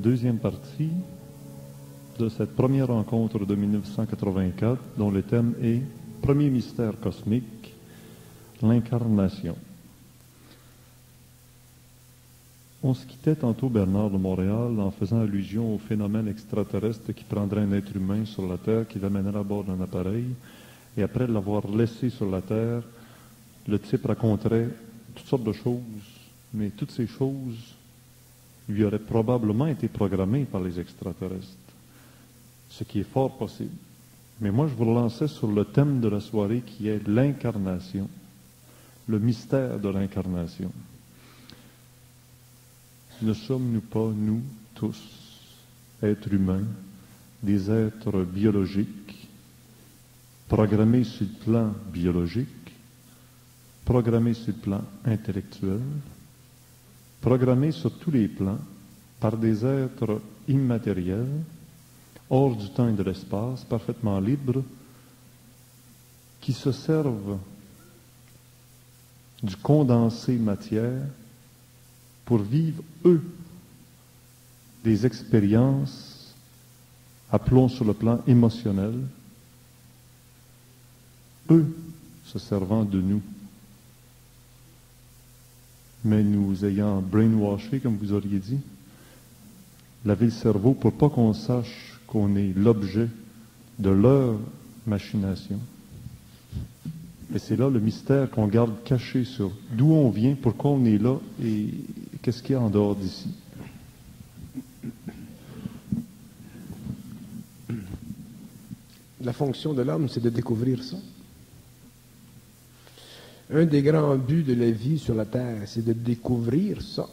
deuxième partie de cette première rencontre de 1984, dont le thème est « Premier mystère cosmique, l'incarnation ». On se quittait tantôt, Bernard, de Montréal, en faisant allusion au phénomène extraterrestre qui prendrait un être humain sur la Terre, qui l'amènerait à bord d'un appareil, et après l'avoir laissé sur la Terre, le type raconterait toutes sortes de choses, mais toutes ces choses lui auraient probablement été programmées par les extraterrestres, ce qui est fort possible. Mais moi, je vous relançais sur le thème de la soirée qui est l'incarnation, le mystère de l'incarnation. Ne sommes-nous pas, nous tous, êtres humains, des êtres biologiques, programmés sur le plan biologique, programmés sur le plan intellectuel, programmés sur tous les plans par des êtres immatériels, hors du temps et de l'espace, parfaitement libres, qui se servent du condensé matière pour vivre, eux, des expériences, appelons sur le plan émotionnel, eux se servant de nous, mais nous ayant brainwashé, comme vous auriez dit, laver le cerveau pour pas qu'on sache qu'on est l'objet de leur machination. Et c'est là le mystère qu'on garde caché sur d'où on vient, pourquoi on est là et qu'est-ce qu'il y a en dehors d'ici. La fonction de l'homme, c'est de découvrir ça. Un des grands buts de la vie sur la Terre, c'est de découvrir ça.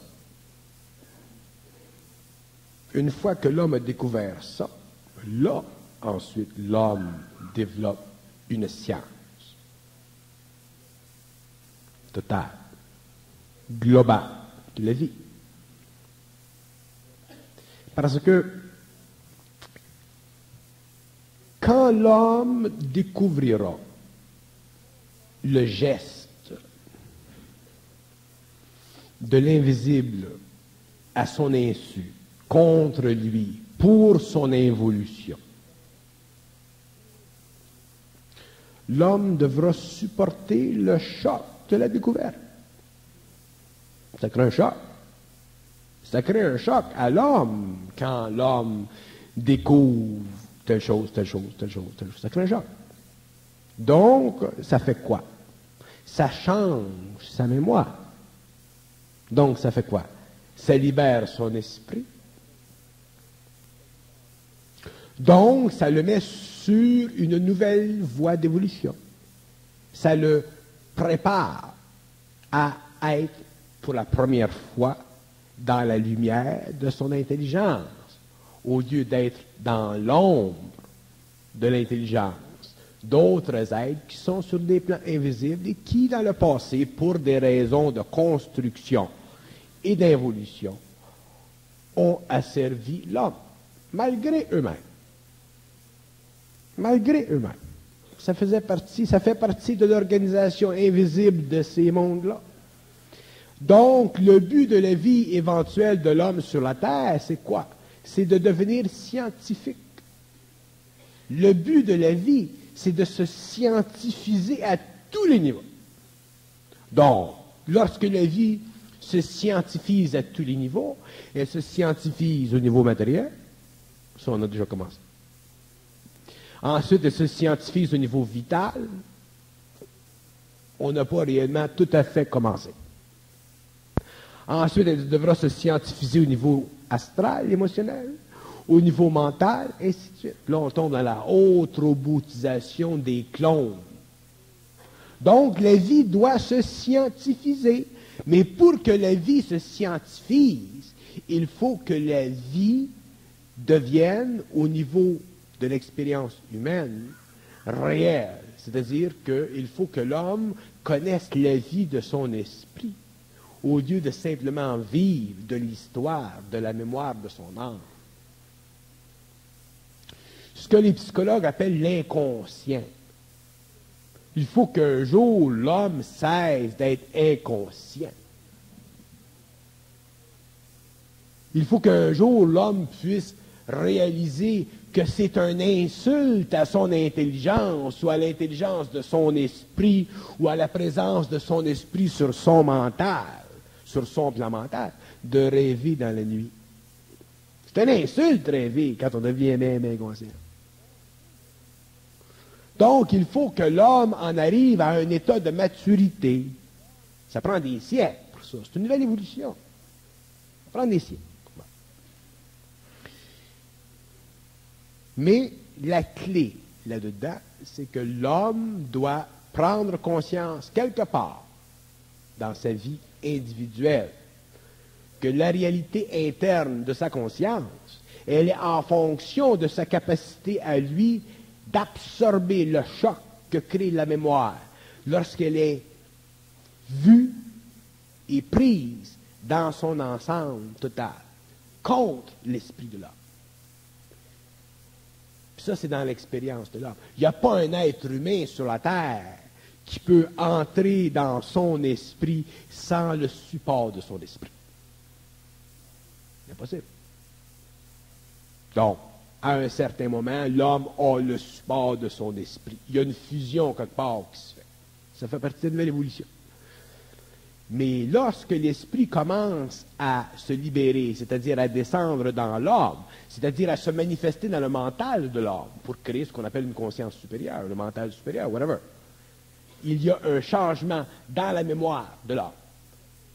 Une fois que l'homme a découvert ça, là, ensuite, l'homme développe une science totale, globale de la vie. Parce que quand l'homme découvrira le geste de l'invisible à son insu, contre lui, pour son involution, l'homme devra supporter le choc de la découverte. Ça crée un choc. Ça crée un choc à l'homme quand l'homme découvre telle chose, telle chose, telle chose, telle chose. Ça crée un choc. Donc, ça fait quoi? Ça change sa mémoire. Donc, ça fait quoi? Ça libère son esprit. Donc, ça le met sur une nouvelle voie d'évolution. Ça le prépare à être, pour la première fois, dans la lumière de son intelligence, au lieu d'être dans l'ombre de l'intelligence d'autres êtres qui sont sur des plans invisibles et qui, dans le passé, pour des raisons de construction et d'involution, ont asservi l'homme, malgré eux-mêmes. Malgré eux-mêmes. Ça fait partie de l'organisation invisible de ces mondes-là. Donc, le but de la vie éventuelle de l'homme sur la Terre, c'est quoi? C'est de devenir scientifique. Le but de la vie, c'est de se scientifiser à tous les niveaux. Donc, lorsque la vie se scientifise à tous les niveaux, elle se scientifise au niveau matériel, ça on a déjà commencé. Ensuite, elle se scientifise au niveau vital, on n'a pas réellement tout à fait commencé. Ensuite, elle devra se scientifiser au niveau astral, émotionnel, au niveau mental, et ainsi de suite. Là, on tombe dans la haute robotisation des clones. Donc, la vie doit se scientifiser. Mais pour que la vie se scientifise, il faut que la vie devienne, au niveau de l'expérience humaine, réelle. C'est-à-dire qu'il faut que l'homme connaisse la vie de son esprit, au lieu de simplement vivre de l'histoire, de la mémoire de son âme. Ce que les psychologues appellent l'inconscient. Il faut qu'un jour, l'homme cesse d'être inconscient. Il faut qu'un jour l'homme puisse réaliser que c'est une insulte à son intelligence ou à l'intelligence de son esprit ou à la présence de son esprit sur son mental, sur son plan mental, de rêver dans la nuit. C'est une insulte rêver quand on devient même inconscient. Donc, il faut que l'homme en arrive à un état de maturité. Ça prend des siècles pour ça. C'est une nouvelle évolution. Ça prend des siècles. Mais la clé là-dedans, c'est que l'homme doit prendre conscience quelque part dans sa vie individuelle que la réalité interne de sa conscience, elle est en fonction de sa capacité à lui d'absorber le choc que crée la mémoire lorsqu'elle est vue et prise dans son ensemble total contre l'esprit de l'homme. Puis ça, c'est dans l'expérience de l'homme. Il n'y a pas un être humain sur la terre qui peut entrer dans son esprit sans le support de son esprit. C'est impossible. Donc, à un certain moment, l'homme a le support de son esprit. Il y a une fusion quelque part qui se fait. Ça fait partie de la nouvelle évolution. Mais lorsque l'esprit commence à se libérer, c'est-à-dire à descendre dans l'homme, c'est-à-dire à se manifester dans le mental de l'homme, pour créer ce qu'on appelle une conscience supérieure, le mental supérieur, whatever, il y a un changement dans la mémoire de l'homme.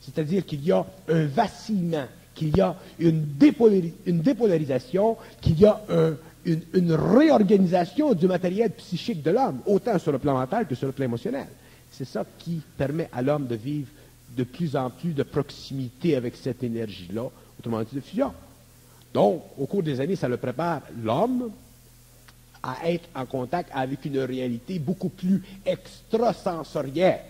C'est-à-dire qu'il y a un vacillement, qu'il y a une dépolarisation, qu'il y a une réorganisation du matériel psychique de l'homme, autant sur le plan mental que sur le plan émotionnel. C'est ça qui permet à l'homme de vivre de plus en plus de proximité avec cette énergie-là, autrement dit de fusion. Donc, au cours des années, ça le prépare l'homme à être en contact avec une réalité beaucoup plus extrasensorielle.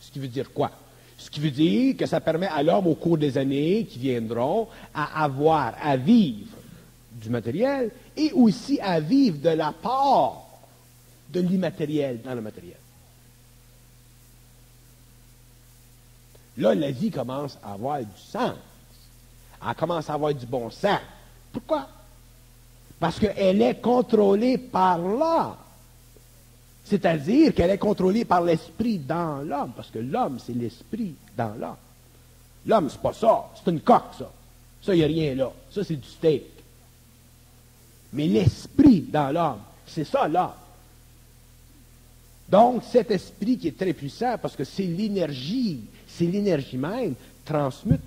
Ce qui veut dire quoi? Ce qui veut dire que ça permet à l'homme, au cours des années qui viendront, à vivre du matériel et aussi à vivre de la part de l'immatériel dans le matériel. Là, la vie commence à avoir du sens. Elle commence à avoir du bon sens. Pourquoi? Parce qu'elle est contrôlée par l'homme. C'est-à-dire qu'elle est contrôlée par l'esprit dans l'homme. Parce que l'homme, c'est l'esprit dans l'homme. L'homme, c'est pas ça. C'est une coque, ça. Ça, il n'y a rien là. Ça, c'est du steak. Mais l'esprit dans l'homme, c'est ça, l'homme. Donc, cet esprit qui est très puissant, parce que c'est l'énergie même, transmute.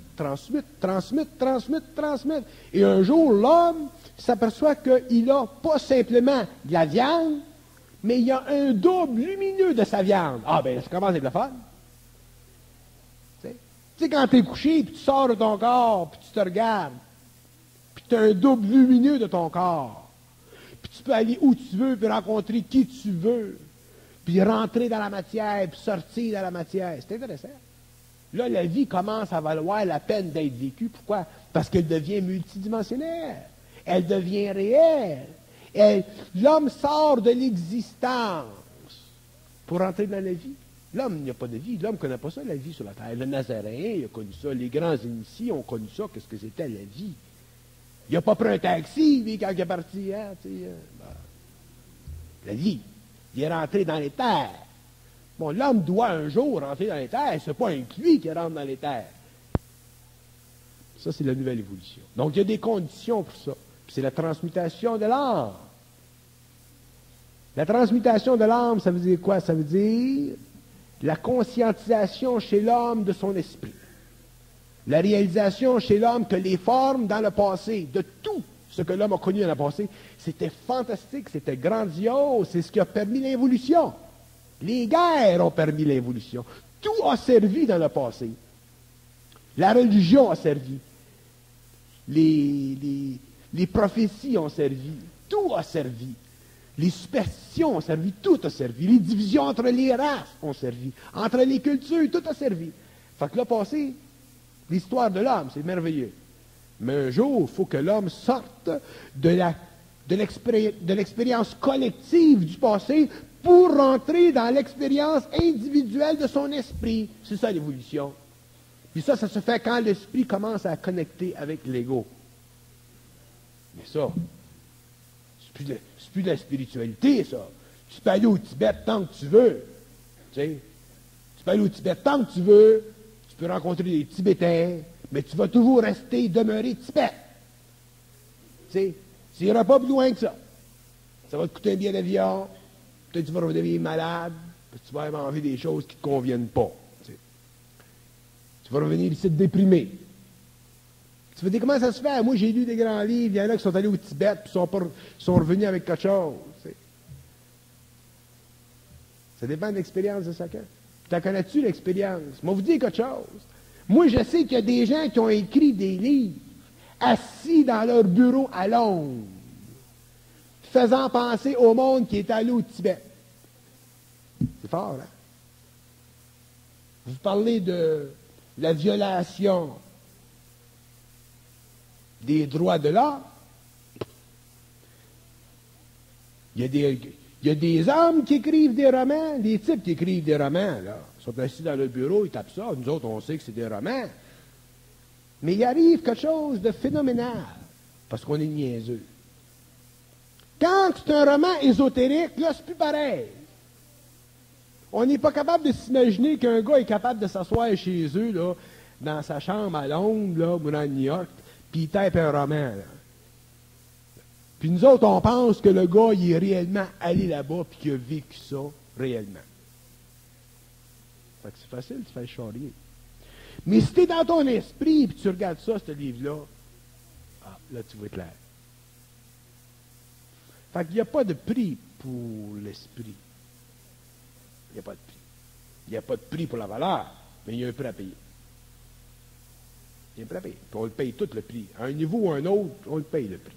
Et un jour, l'homme s'aperçoit qu'il n'a pas simplement de la viande, mais il y a un double lumineux de sa viande. Ah, ben, ça commence à être le fun. Tu sais, quand tu es couché, puis tu sors de ton corps, puis tu te regardes, puis tu as un double lumineux de ton corps, puis tu peux aller où tu veux, puis rencontrer qui tu veux, puis rentrer dans la matière, puis sortir dans la matière. C'est intéressant. Là, la vie commence à valoir la peine d'être vécue. Pourquoi? Parce qu'elle devient multidimensionnelle. Elle devient réelle. L'homme sort de l'existence pour entrer dans la vie. L'homme n'a pas de vie. L'homme ne connaît pas ça, la vie sur la terre. Le Nazaréen, il a connu ça. Les grands initiés ont connu ça. Qu'est-ce que c'était la vie? Il n'a pas pris un taxi, lui, quand il est parti. Hein, la vie. Il est rentré dans les terres. Bon, l'homme doit un jour rentrer dans les terres. Ce n'est pas un lui qui rentre dans les terres. Ça, c'est la nouvelle évolution. Donc, il y a des conditions pour ça. Puis c'est la transmutation de l'âme. La transmutation de l'âme, ça veut dire quoi? Ça veut dire la conscientisation chez l'homme de son esprit. La réalisation chez l'homme que les formes dans le passé, de tout ce que l'homme a connu dans le passé, c'était fantastique, c'était grandiose, c'est ce qui a permis l'évolution. Les guerres ont permis l'évolution. Tout a servi dans le passé. La religion a servi. Les prophéties ont servi. Tout a servi. Les superstitions ont servi. Tout a servi. Les divisions entre les races ont servi. Entre les cultures, tout a servi. Fait que le passé, l'histoire de l'homme, c'est merveilleux. Mais un jour, il faut que l'homme sorte de l'expérience collective du passé pour rentrer dans l'expérience individuelle de son esprit. C'est ça l'évolution. Puis ça se fait quand l'esprit commence à connecter avec l'ego. Mais ça, c'est plus de la spiritualité, ça. Tu peux aller au Tibet tant que tu veux. Tu sais, tu peux aller au Tibet tant que tu veux, tu peux rencontrer des Tibétains, mais tu vas toujours demeurer Tibet. Tu sais, ça ira pas plus loin que ça. Ça va te coûter un billet d'avion, peut-être tu vas redevenir malade, puis tu vas manger des choses qui ne te conviennent pas. Tu sais. Tu vas revenir ici déprimé. Tu vas dire comment ça se fait? Moi, j'ai lu des grands livres, il y en a qui sont allés au Tibet, puis sont revenus avec quelque chose. Tu sais. Ça dépend de l'expérience de chacun. Tu connais-tu l'expérience? Moi, vous dire quelque chose. Moi, je sais qu'il y a des gens qui ont écrit des livres, assis dans leur bureau à Londres, faisant penser au monde qui est allé au Tibet. C'est fort, hein? Vous parlez de la violation des droits de l'homme. Il y a des hommes qui écrivent des romans, des types qui écrivent des romans, là. Ils sont assis dans le bureau, ils tapent ça. Nous autres, on sait que c'est des romans. Mais il arrive quelque chose de phénoménal, parce qu'on est niaiseux. Quand c'est un roman ésotérique, là, c'est plus pareil. On n'est pas capable de s'imaginer qu'un gars est capable de s'asseoir chez eux, là, dans sa chambre à Londres, là, ou à New York, puis il tape un roman, là. Puis nous autres, on pense que le gars, il est réellement allé là-bas, puis qu'il a vécu ça réellement. Fait que c'est facile de se faire charrier. Mais si tu es dans ton esprit, puis tu regardes ça, ce livre-là, là, tu vas être clair. Fait qu'il n'y a pas de prix pour l'esprit. Il n'y a pas de prix. Il n'y a pas de prix pour la valeur, mais il y a un prix à payer. Il y a un prix à payer. Puis on le paye tout le prix. À un niveau ou à un autre, on le paye le prix.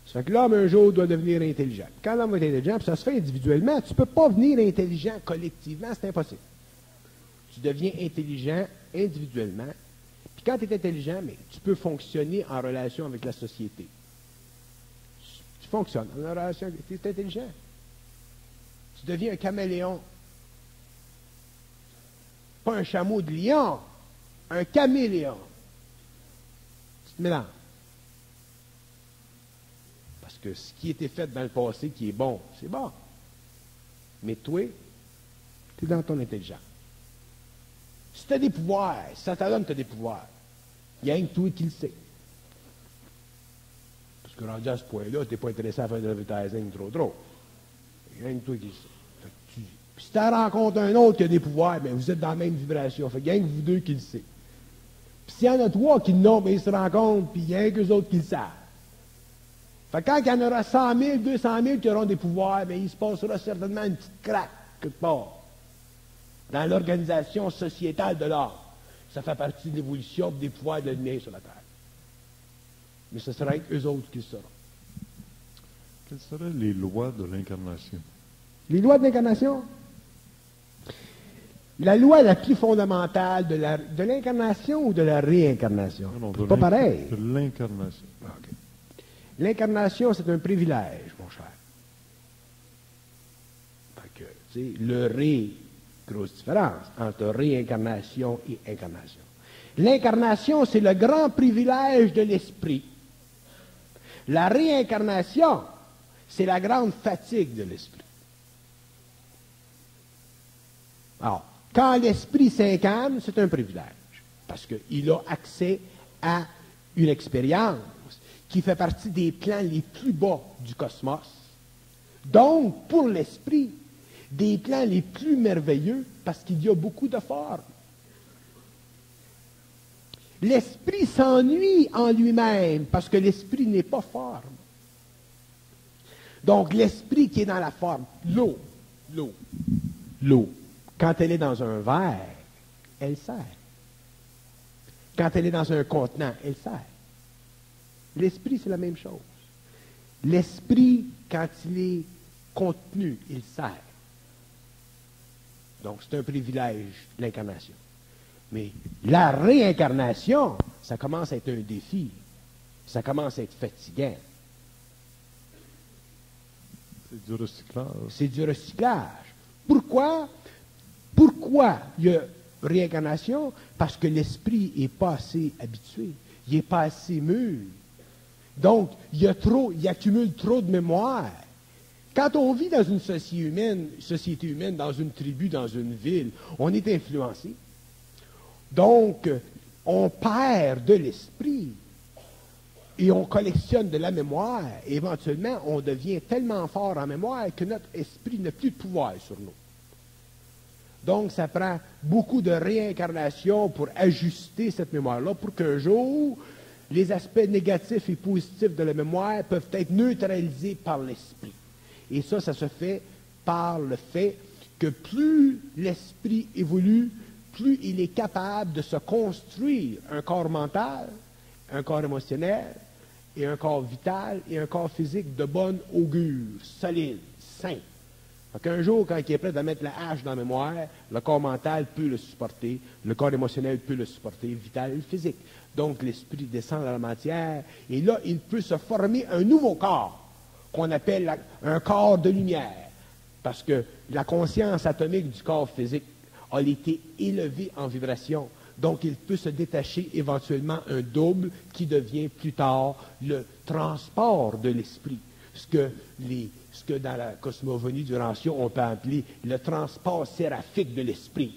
Ça fait que l'homme, un jour, doit devenir intelligent. Quand l'homme est intelligent, puis ça se fait individuellement, tu ne peux pas devenir intelligent collectivement, c'est impossible. Tu deviens intelligent individuellement. Puis quand tu es intelligent, mais tu peux fonctionner en relation avec la société. Tu fonctionnes en relation avec... Tu es intelligent. Tu deviens un caméléon. Pas un chameau de lion, un caméléon. Tu te mélanges. Parce que ce qui était fait dans le passé qui est bon, c'est bon. Mais toi, tu es dans ton intelligence. Si tu as des pouvoirs, si ça te donne, tu as des pouvoirs. Il y a rien que toi qui le sais. Parce que rendu à ce point-là, tu n'es pas intéressé à faire de l'advertising trop. Il y a rien que toi qui le sais. Puis si tu rencontres un autre qui a des pouvoirs, bien, vous êtes dans la même vibration. Fait qu'il y a rien que vous deux qui le sait. Puis s'il y en a trois qui l'ont, bien, ils se rencontrent, puis il y a rien qu'eux autres qui le savent. Fait que quand il y en aura 100 000, 200 000 qui auront des pouvoirs, bien, il se passera certainement une petite craque quelque part dans l'organisation sociétale de l'art. Ça fait partie de l'évolution des pouvoirs de l'humain sur la Terre. Mais ce sera eux autres qui le sauront. Quelles seraient les lois de l'incarnation? Les lois de l'incarnation? La loi la plus fondamentale de l'incarnation ou de la réincarnation? Non, c'est pas pareil. De l'incarnation. Okay. L'incarnation, c'est un privilège, mon cher. Fait que, tu sais, le grosse différence entre réincarnation et incarnation. L'incarnation, c'est le grand privilège de l'esprit. La réincarnation, c'est la grande fatigue de l'esprit. Alors, quand l'esprit s'incarne, c'est un privilège, parce qu'il a accès à une expérience qui fait partie des plans les plus bas du cosmos. Donc, pour l'esprit, des plans les plus merveilleux, parce qu'il y a beaucoup de formes. L'esprit s'ennuie en lui-même, parce que l'esprit n'est pas forme. Donc, l'esprit qui est dans la forme, l'eau, quand elle est dans un verre, elle sert. Quand elle est dans un contenant, elle sert. L'esprit, c'est la même chose. L'esprit, quand il est contenu, il sert. Donc, c'est un privilège, l'incarnation. Mais la réincarnation, ça commence à être un défi. Ça commence à être fatigant. C'est du recyclage. C'est du recyclage. Pourquoi il y a réincarnation parce que l'esprit n'est pas assez habitué, il n'est pas assez mûr. Donc, il accumule trop de mémoire. Quand on vit dans une société humaine, dans une tribu, dans une ville, on est influencé. Donc, on perd de l'esprit et on collectionne de la mémoire. Et éventuellement, on devient tellement fort en mémoire que notre esprit n'a plus de pouvoir sur nous. Donc, ça prend beaucoup de réincarnation pour ajuster cette mémoire-là, pour qu'un jour, les aspects négatifs et positifs de la mémoire peuvent être neutralisés par l'esprit. Et ça se fait par le fait que plus l'esprit évolue, plus il est capable de se construire un corps mental, un corps émotionnel, et un corps vital, et un corps physique de bonne augure, solide, sain. Donc un jour, quand il est prêt à mettre la hache dans la mémoire, le corps mental peut le supporter, le corps émotionnel peut le supporter, le vital et le physique. Donc l'esprit descend dans la matière, et là, il peut se former un nouveau corps, qu'on appelle un corps de lumière, parce que la conscience atomique du corps physique a été élevée en vibration. Donc, il peut se détacher éventuellement un double qui devient plus tard le transport de l'esprit. Ce que dans la cosmogonie du Rancio, on peut appeler le transport séraphique de l'esprit.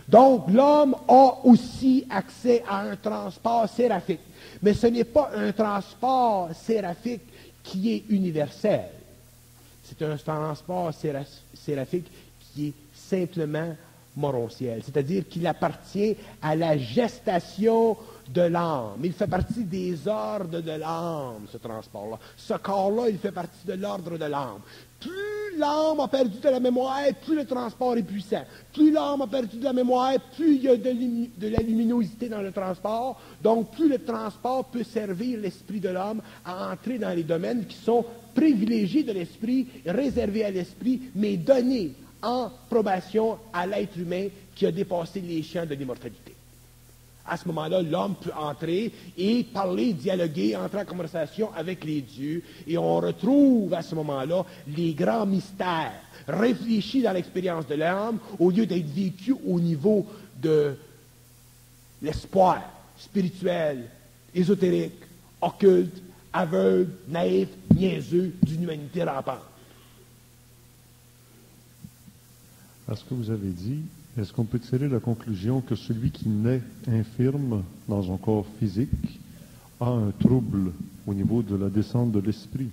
Donc, l'homme a aussi accès à un transport séraphique. Mais ce n'est pas un transport séraphique qui est universel. C'est un transport séraphique qui est simplement morontiel, c'est-à-dire qu'il appartient à la gestation de l'âme. Il fait partie des ordres de l'âme, ce transport-là. Ce corps-là, il fait partie de l'ordre de l'âme. Plus l'âme a perdu de la mémoire, plus le transport est puissant. Plus l'âme a perdu de la mémoire, plus il y a de la luminosité dans le transport. Donc, plus le transport peut servir l'esprit de l'homme à entrer dans les domaines qui sont privilégiés de l'esprit, réservés à l'esprit, mais donnés en probation à l'être humain qui a dépassé les champs de l'immortalité. À ce moment-là, l'homme peut entrer et parler, dialoguer, entrer en conversation avec les dieux, et on retrouve à ce moment-là les grands mystères réfléchis dans l'expérience de l'âme au lieu d'être vécus au niveau de l'espoir spirituel, ésotérique, occulte, aveugle, naïf, niaiseux d'une humanité rampante. À ce que vous avez dit, est-ce qu'on peut tirer la conclusion que celui qui naît infirme dans un corps physique a un trouble au niveau de la descente de l'esprit?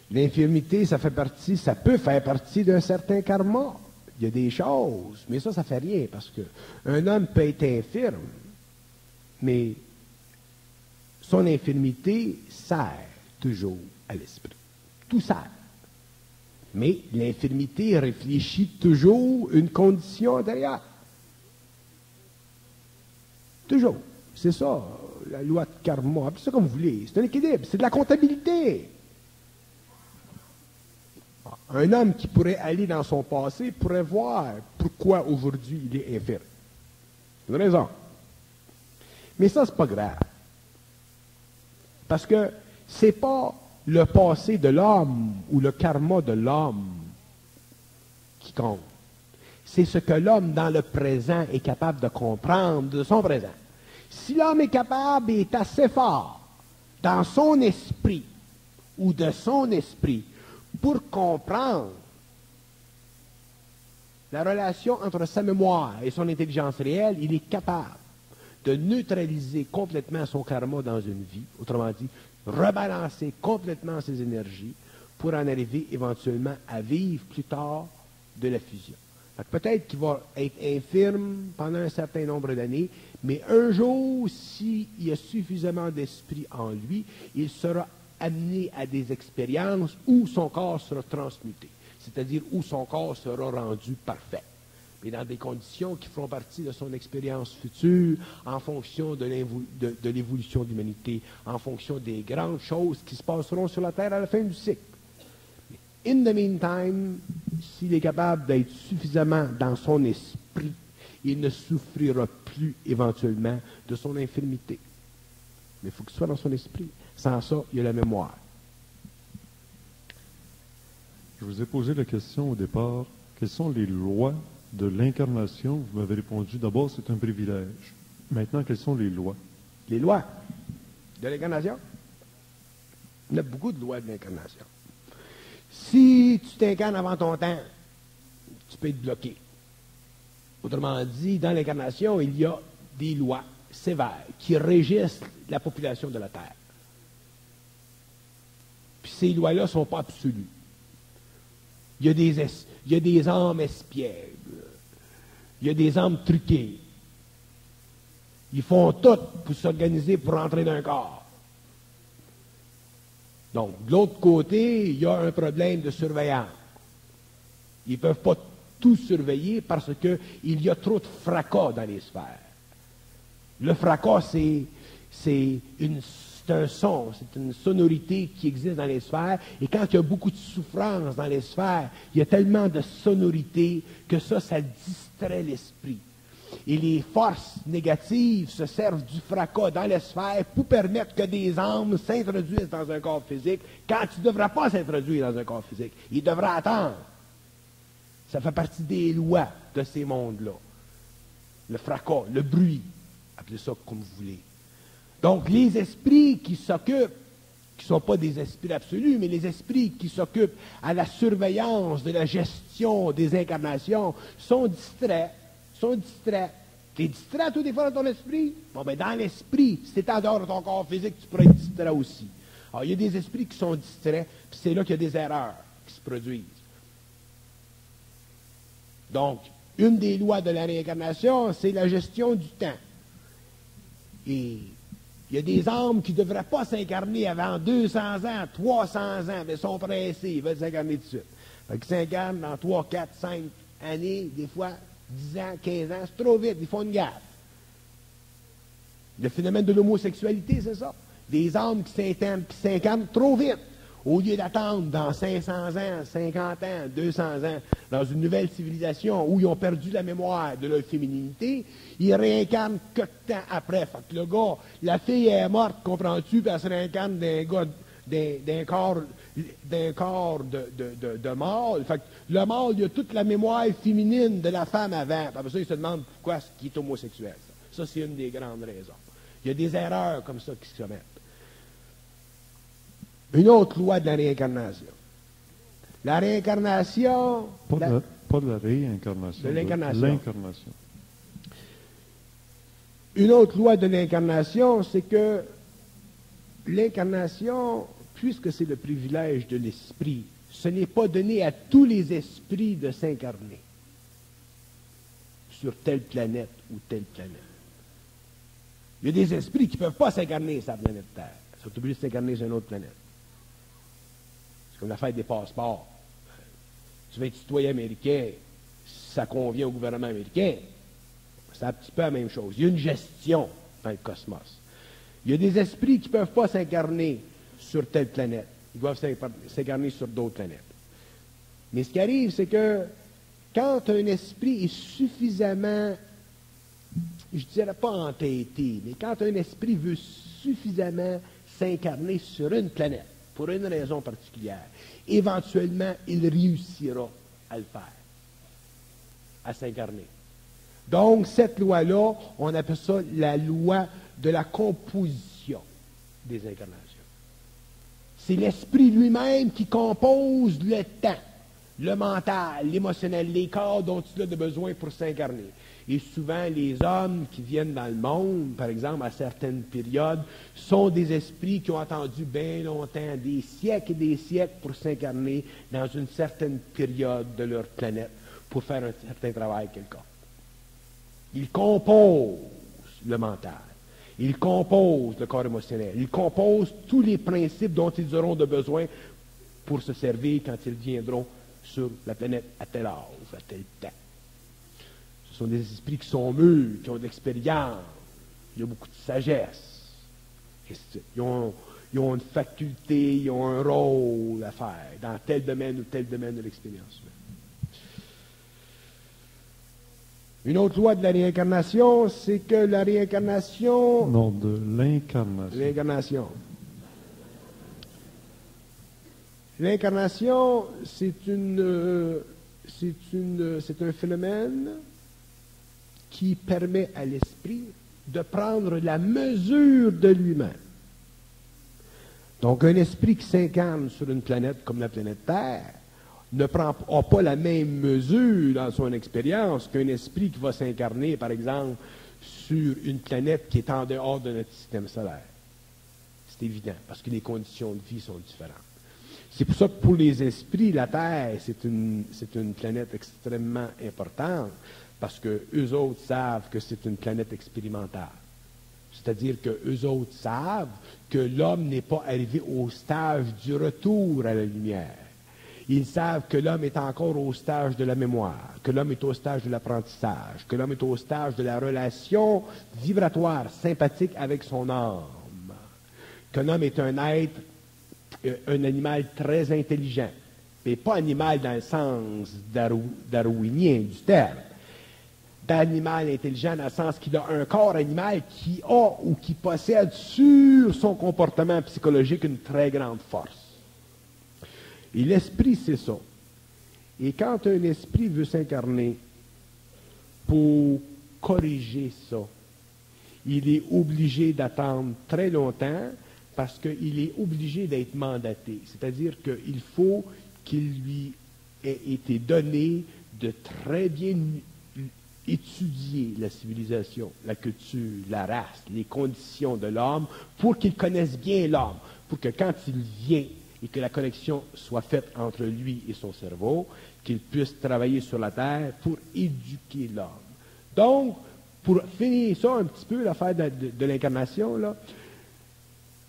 L'infirmité, ça peut faire partie d'un certain karma. Il y a des choses, mais ça fait rien, parce qu'un homme peut être infirme, mais son infirmité sert toujours à l'esprit. Tout sert. Mais l'infirmité réfléchit toujours une condition derrière. Toujours. C'est ça, la loi de karma. Appelez ça comme vous voulez. C'est un équilibre. C'est de la comptabilité. Un homme qui pourrait aller dans son passé pourrait voir pourquoi aujourd'hui il est infirme. C'est une raison. Mais ça, c'est pas grave. Parce que c'est pas le passé de l'homme ou le karma de l'homme qui compte. C'est ce que l'homme dans le présent est capable de comprendre de son présent. Si l'homme est capable et est assez fort dans son esprit ou de son esprit pour comprendre la relation entre sa mémoire et son intelligence réelle, il est capable de neutraliser complètement son karma dans une vie, autrement dit, rebalancer complètement ses énergies pour en arriver éventuellement à vivre plus tard de la fusion. Peut-être qu'il va être infirme pendant un certain nombre d'années, mais un jour, s'il y a suffisamment d'esprit en lui, il sera amené à des expériences où son corps sera transmuté, c'est-à-dire où son corps sera rendu parfait. Mais dans des conditions qui feront partie de son expérience future, en fonction de l'évolution de l'humanité, en fonction des grandes choses qui se passeront sur la Terre à la fin du cycle. In the meantime, s'il est capable d'être suffisamment dans son esprit, il ne souffrira plus éventuellement de son infirmité. Mais il faut qu'il soit dans son esprit. Sans ça, il y a la mémoire. Je vous ai posé la question au départ, quelles sont les lois De l'incarnation, vous m'avez répondu, d'abord, c'est un privilège. Maintenant, quelles sont les lois? Les lois de l'incarnation. Il y a beaucoup de lois de l'incarnation. Si tu t'incarnes avant ton temps, tu peux être bloqué. Autrement dit, dans l'incarnation, il y a des lois sévères qui régissent la population de la Terre. Puis ces lois-là ne sont pas absolues. Il y a des âmes espiègles. Il y a des âmes truquées. Ils font tout pour s'organiser pour rentrer dans un corps. Donc, de l'autre côté, il y a un problème de surveillance. Ils ne peuvent pas tout surveiller parce qu'il y a trop de fracas dans les sphères. Le fracas, c'est un son, c'est une sonorité qui existe dans les sphères. Et quand il y a beaucoup de souffrance dans les sphères, il y a tellement de sonorité que ça distrait l'esprit. Et les forces négatives se servent du fracas dans les sphères pour permettre que des âmes s'introduisent dans un corps physique quand ils ne devraient pas s'introduire dans un corps physique. Ils devraient attendre. Ça fait partie des lois de ces mondes-là. Le fracas, le bruit, appelez ça comme vous voulez. Donc, les esprits qui s'occupent, qui ne sont pas des esprits absolus, mais les esprits qui s'occupent à la surveillance de la gestion des incarnations, sont distraits. Tu es distrait tous les fois dans ton esprit? Bon, ben dans l'esprit, si tu es en dehors de ton corps physique, tu pourrais être distrait aussi. Alors, il y a des esprits qui sont distraits, puis c'est là qu'il y a des erreurs qui se produisent. Donc, une des lois de la réincarnation, c'est la gestion du temps. Et il y a des âmes qui ne devraient pas s'incarner avant 200 ans, 300 ans, mais sont pressés, ils veulent s'incarner tout de suite. Fait qu'ils s'incarnent dans 3, 4, 5 années, des fois 10 ans, 15 ans, c'est trop vite, ils font une gaffe. Le phénomène de l'homosexualité, c'est ça. Des âmes qui s'incarnent trop vite. Au lieu d'attendre dans 500 ans, 50 ans, 200 ans, dans une nouvelle civilisation où ils ont perdu la mémoire de leur féminité, ils réincarnent quelque temps après. Fait que le gars, la fille est morte, comprends-tu, puis elle se réincarne d'un corps de mâle. Fait que le mâle, il a toute la mémoire féminine de la femme avant. Puis après ça, il se demande pourquoi il est homosexuel. Ça, c'est une des grandes raisons. Il y a des erreurs comme ça qui se commettent. Une autre loi de la réincarnation. La réincarnation... Pas de la réincarnation. De l'incarnation. De l'incarnation. Une autre loi de l'incarnation, c'est que l'incarnation, puisque c'est le privilège de l'esprit, ce n'est pas donné à tous les esprits de s'incarner sur telle planète ou telle planète. Il y a des esprits qui ne peuvent pas s'incarner sur la planète Terre. Ils sont obligés de s'incarner sur une autre planète. C'est comme l'affaire des passeports. Tu veux être citoyen américain, ça convient au gouvernement américain. C'est un petit peu la même chose. Il y a une gestion dans le cosmos. Il y a des esprits qui ne peuvent pas s'incarner sur telle planète. Ils doivent s'incarner sur d'autres planètes. Mais ce qui arrive, c'est que quand un esprit est suffisamment, je ne dirais pas entêté, mais quand un esprit veut suffisamment s'incarner sur une planète, pour une raison particulière, éventuellement, il réussira à le faire, à s'incarner. Donc, cette loi-là, on appelle ça la loi de la composition des incarnations. C'est l'esprit lui-même qui compose le temps, le mental, l'émotionnel, les corps dont il a besoin pour s'incarner. Et souvent, les hommes qui viennent dans le monde, par exemple, à certaines périodes, sont des esprits qui ont attendu bien longtemps, des siècles et des siècles, pour s'incarner dans une certaine période de leur planète, pour faire un certain travail quelconque. Ils composent le mental. Ils composent le corps émotionnel. Ils composent tous les principes dont ils auront de besoin pour se servir quand ils viendront sur la planète à tel âge, à tel temps. Ce sont des esprits qui sont mûrs, qui ont de l'expérience. Il y a beaucoup de sagesse. Ils ont une faculté, ils ont un rôle à faire dans tel domaine ou tel domaine de l'expérience humaine. Une autre loi de la réincarnation, c'est que la réincarnation... Non, de l'incarnation. L'incarnation. L'incarnation, c'est c'est un phénomène qui permet à l'esprit de prendre la mesure de lui-même. Donc, un esprit qui s'incarne sur une planète comme la planète Terre n'a pas la même mesure dans son expérience qu'un esprit qui va s'incarner, par exemple, sur une planète qui est en dehors de notre système solaire. C'est évident, parce que les conditions de vie sont différentes. C'est pour ça que pour les esprits, la Terre, c'est une planète extrêmement importante, parce qu'eux autres savent que c'est une planète expérimentale. C'est-à-dire qu'eux autres savent que l'homme n'est pas arrivé au stage du retour à la lumière. Ils savent que l'homme est encore au stage de la mémoire, que l'homme est au stage de l'apprentissage, que l'homme est au stage de la relation vibratoire, sympathique avec son âme, qu'un homme est un être, un animal très intelligent, mais pas animal dans le sens darwinien du terme, d'animal intelligent dans le sens qu'il a un corps animal qui a ou qui possède sur son comportement psychologique une très grande force. Et l'esprit, c'est ça. Et quand un esprit veut s'incarner pour corriger ça, il est obligé d'attendre très longtemps parce qu'il est obligé d'être mandaté. C'est-à-dire qu'il faut qu'il lui ait été donné de très bien étudier la civilisation, la culture, la race, les conditions de l'homme, pour qu'il connaisse bien l'homme, pour que quand il vient et que la connexion soit faite entre lui et son cerveau, qu'il puisse travailler sur la terre pour éduquer l'homme. Donc, pour finir ça un petit peu, l'affaire de l'incarnation, là,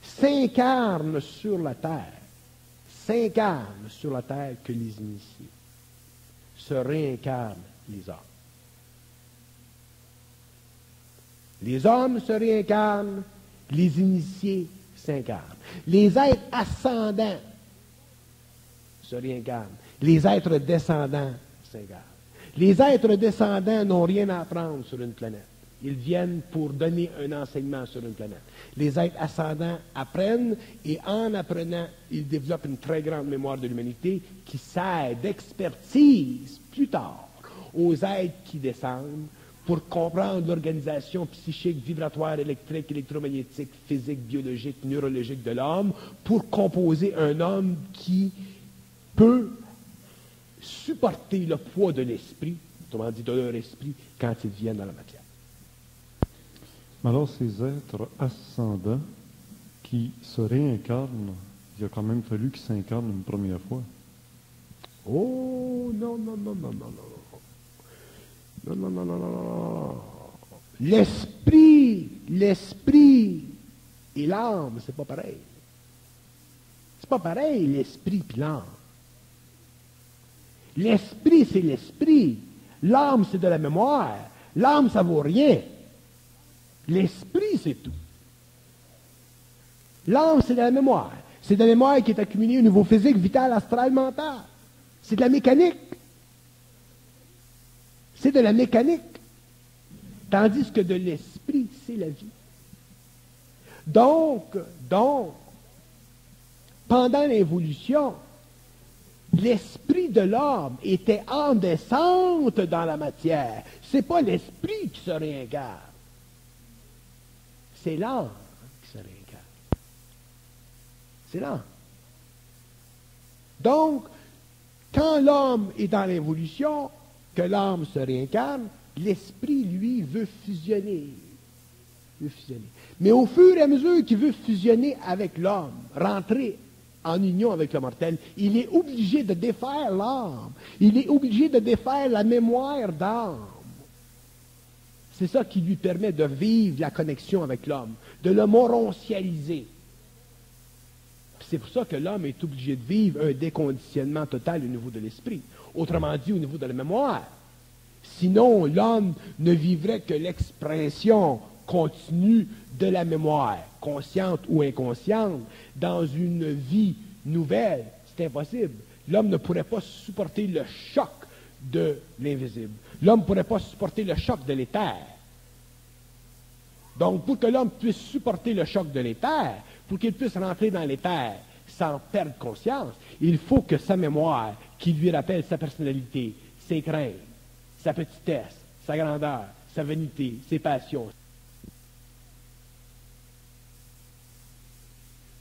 s'incarne sur la terre que les initiés, se réincarnent les hommes. Les hommes se réincarnent, les initiés s'incarnent. Les êtres ascendants se réincarnent. Les êtres descendants s'incarnent. Les êtres descendants n'ont rien à apprendre sur une planète. Ils viennent pour donner un enseignement sur une planète. Les êtres ascendants apprennent et en apprenant, ils développent une très grande mémoire de l'humanité qui sert d'expertise plus tard aux êtres qui descendent pour comprendre l'organisation psychique, vibratoire, électrique, électromagnétique, physique, biologique, neurologique de l'homme, pour composer un homme qui peut supporter le poids de l'esprit, autrement dit de leur esprit, quand ils viennent dans la matière. Mais alors, ces êtres ascendants qui se réincarnent, il a quand même fallu qu'ils s'incarnent une première fois. Oh, non. Non. L'esprit et l'âme, c'est pas pareil. C'est pas pareil, l'esprit et l'âme. L'esprit, c'est l'esprit. L'âme, c'est de la mémoire. L'âme, ça vaut rien. L'esprit, c'est tout. L'âme, c'est de la mémoire. C'est de la mémoire qui est accumulée au niveau physique, vital, astral, mental. C'est de la mécanique. C'est de la mécanique. Tandis que de l'esprit, c'est la vie. Donc, pendant l'évolution, l'esprit de l'homme était en descente dans la matière. C'est pas l'esprit qui se réincarne. C'est l'âme qui se réincarne. C'est l'âme. Donc, quand l'homme est dans l'évolution, que l'âme se réincarne, l'esprit, lui, veut fusionner. Mais au fur et à mesure qu'il veut fusionner avec l'homme, rentrer en union avec le mortel, il est obligé de défaire l'âme. Il est obligé de défaire la mémoire d'âme. C'est ça qui lui permet de vivre la connexion avec l'homme, de le morontialiser. C'est pour ça que l'homme est obligé de vivre un déconditionnement total au niveau de l'esprit. Autrement dit, au niveau de la mémoire. Sinon, l'homme ne vivrait que l'expression continue de la mémoire, consciente ou inconsciente, dans une vie nouvelle. C'est impossible. L'homme ne pourrait pas supporter le choc de l'invisible. L'homme ne pourrait pas supporter le choc de l'éther. Donc, pour que l'homme puisse supporter le choc de l'éther, pour qu'il puisse rentrer dans l'éther sans perdre conscience, il faut que sa mémoire, qui lui rappelle sa personnalité, ses craintes, sa petitesse, sa grandeur, sa vanité, ses passions.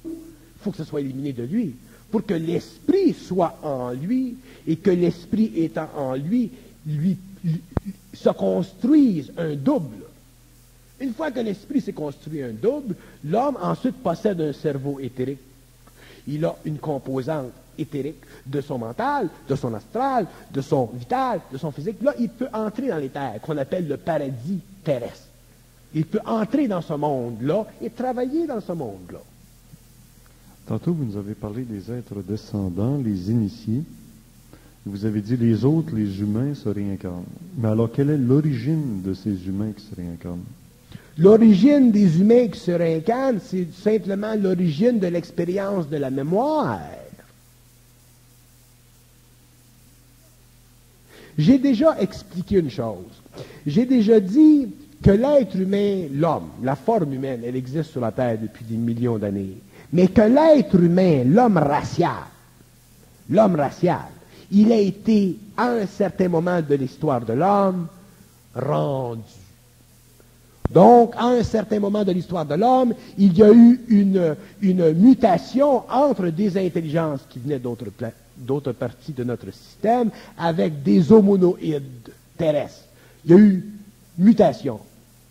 Il faut que ce soit éliminé de lui, pour que l'Esprit soit en lui, et que l'Esprit étant en lui, lui se construise un double. Une fois que l'Esprit s'est construit un double, l'homme ensuite possède un cerveau éthérique. Il a une composante éthérique de son mental, de son astral, de son vital, de son physique. Là, il peut entrer dans les terres, qu'on appelle le paradis terrestre. Il peut entrer dans ce monde-là et travailler dans ce monde-là. Tantôt, vous nous avez parlé des êtres descendants, les initiés. Vous avez dit les autres, les humains, se réincarnent. Mais alors, quelle est l'origine de ces humains qui se réincarnent? L'origine des humains qui se réincarnent, c'est simplement l'origine de l'expérience de la mémoire. J'ai déjà expliqué une chose. J'ai déjà dit que l'être humain, l'homme, la forme humaine, elle existe sur la Terre depuis des millions d'années. Mais que l'être humain, l'homme racial, il a été, à un certain moment de l'histoire de l'homme, rendu. Donc, à un certain moment de l'histoire de l'homme, il y a eu une mutation entre des intelligences qui venaient d'autres parties de notre système avec des homonoïdes terrestres. Il y a eu mutation.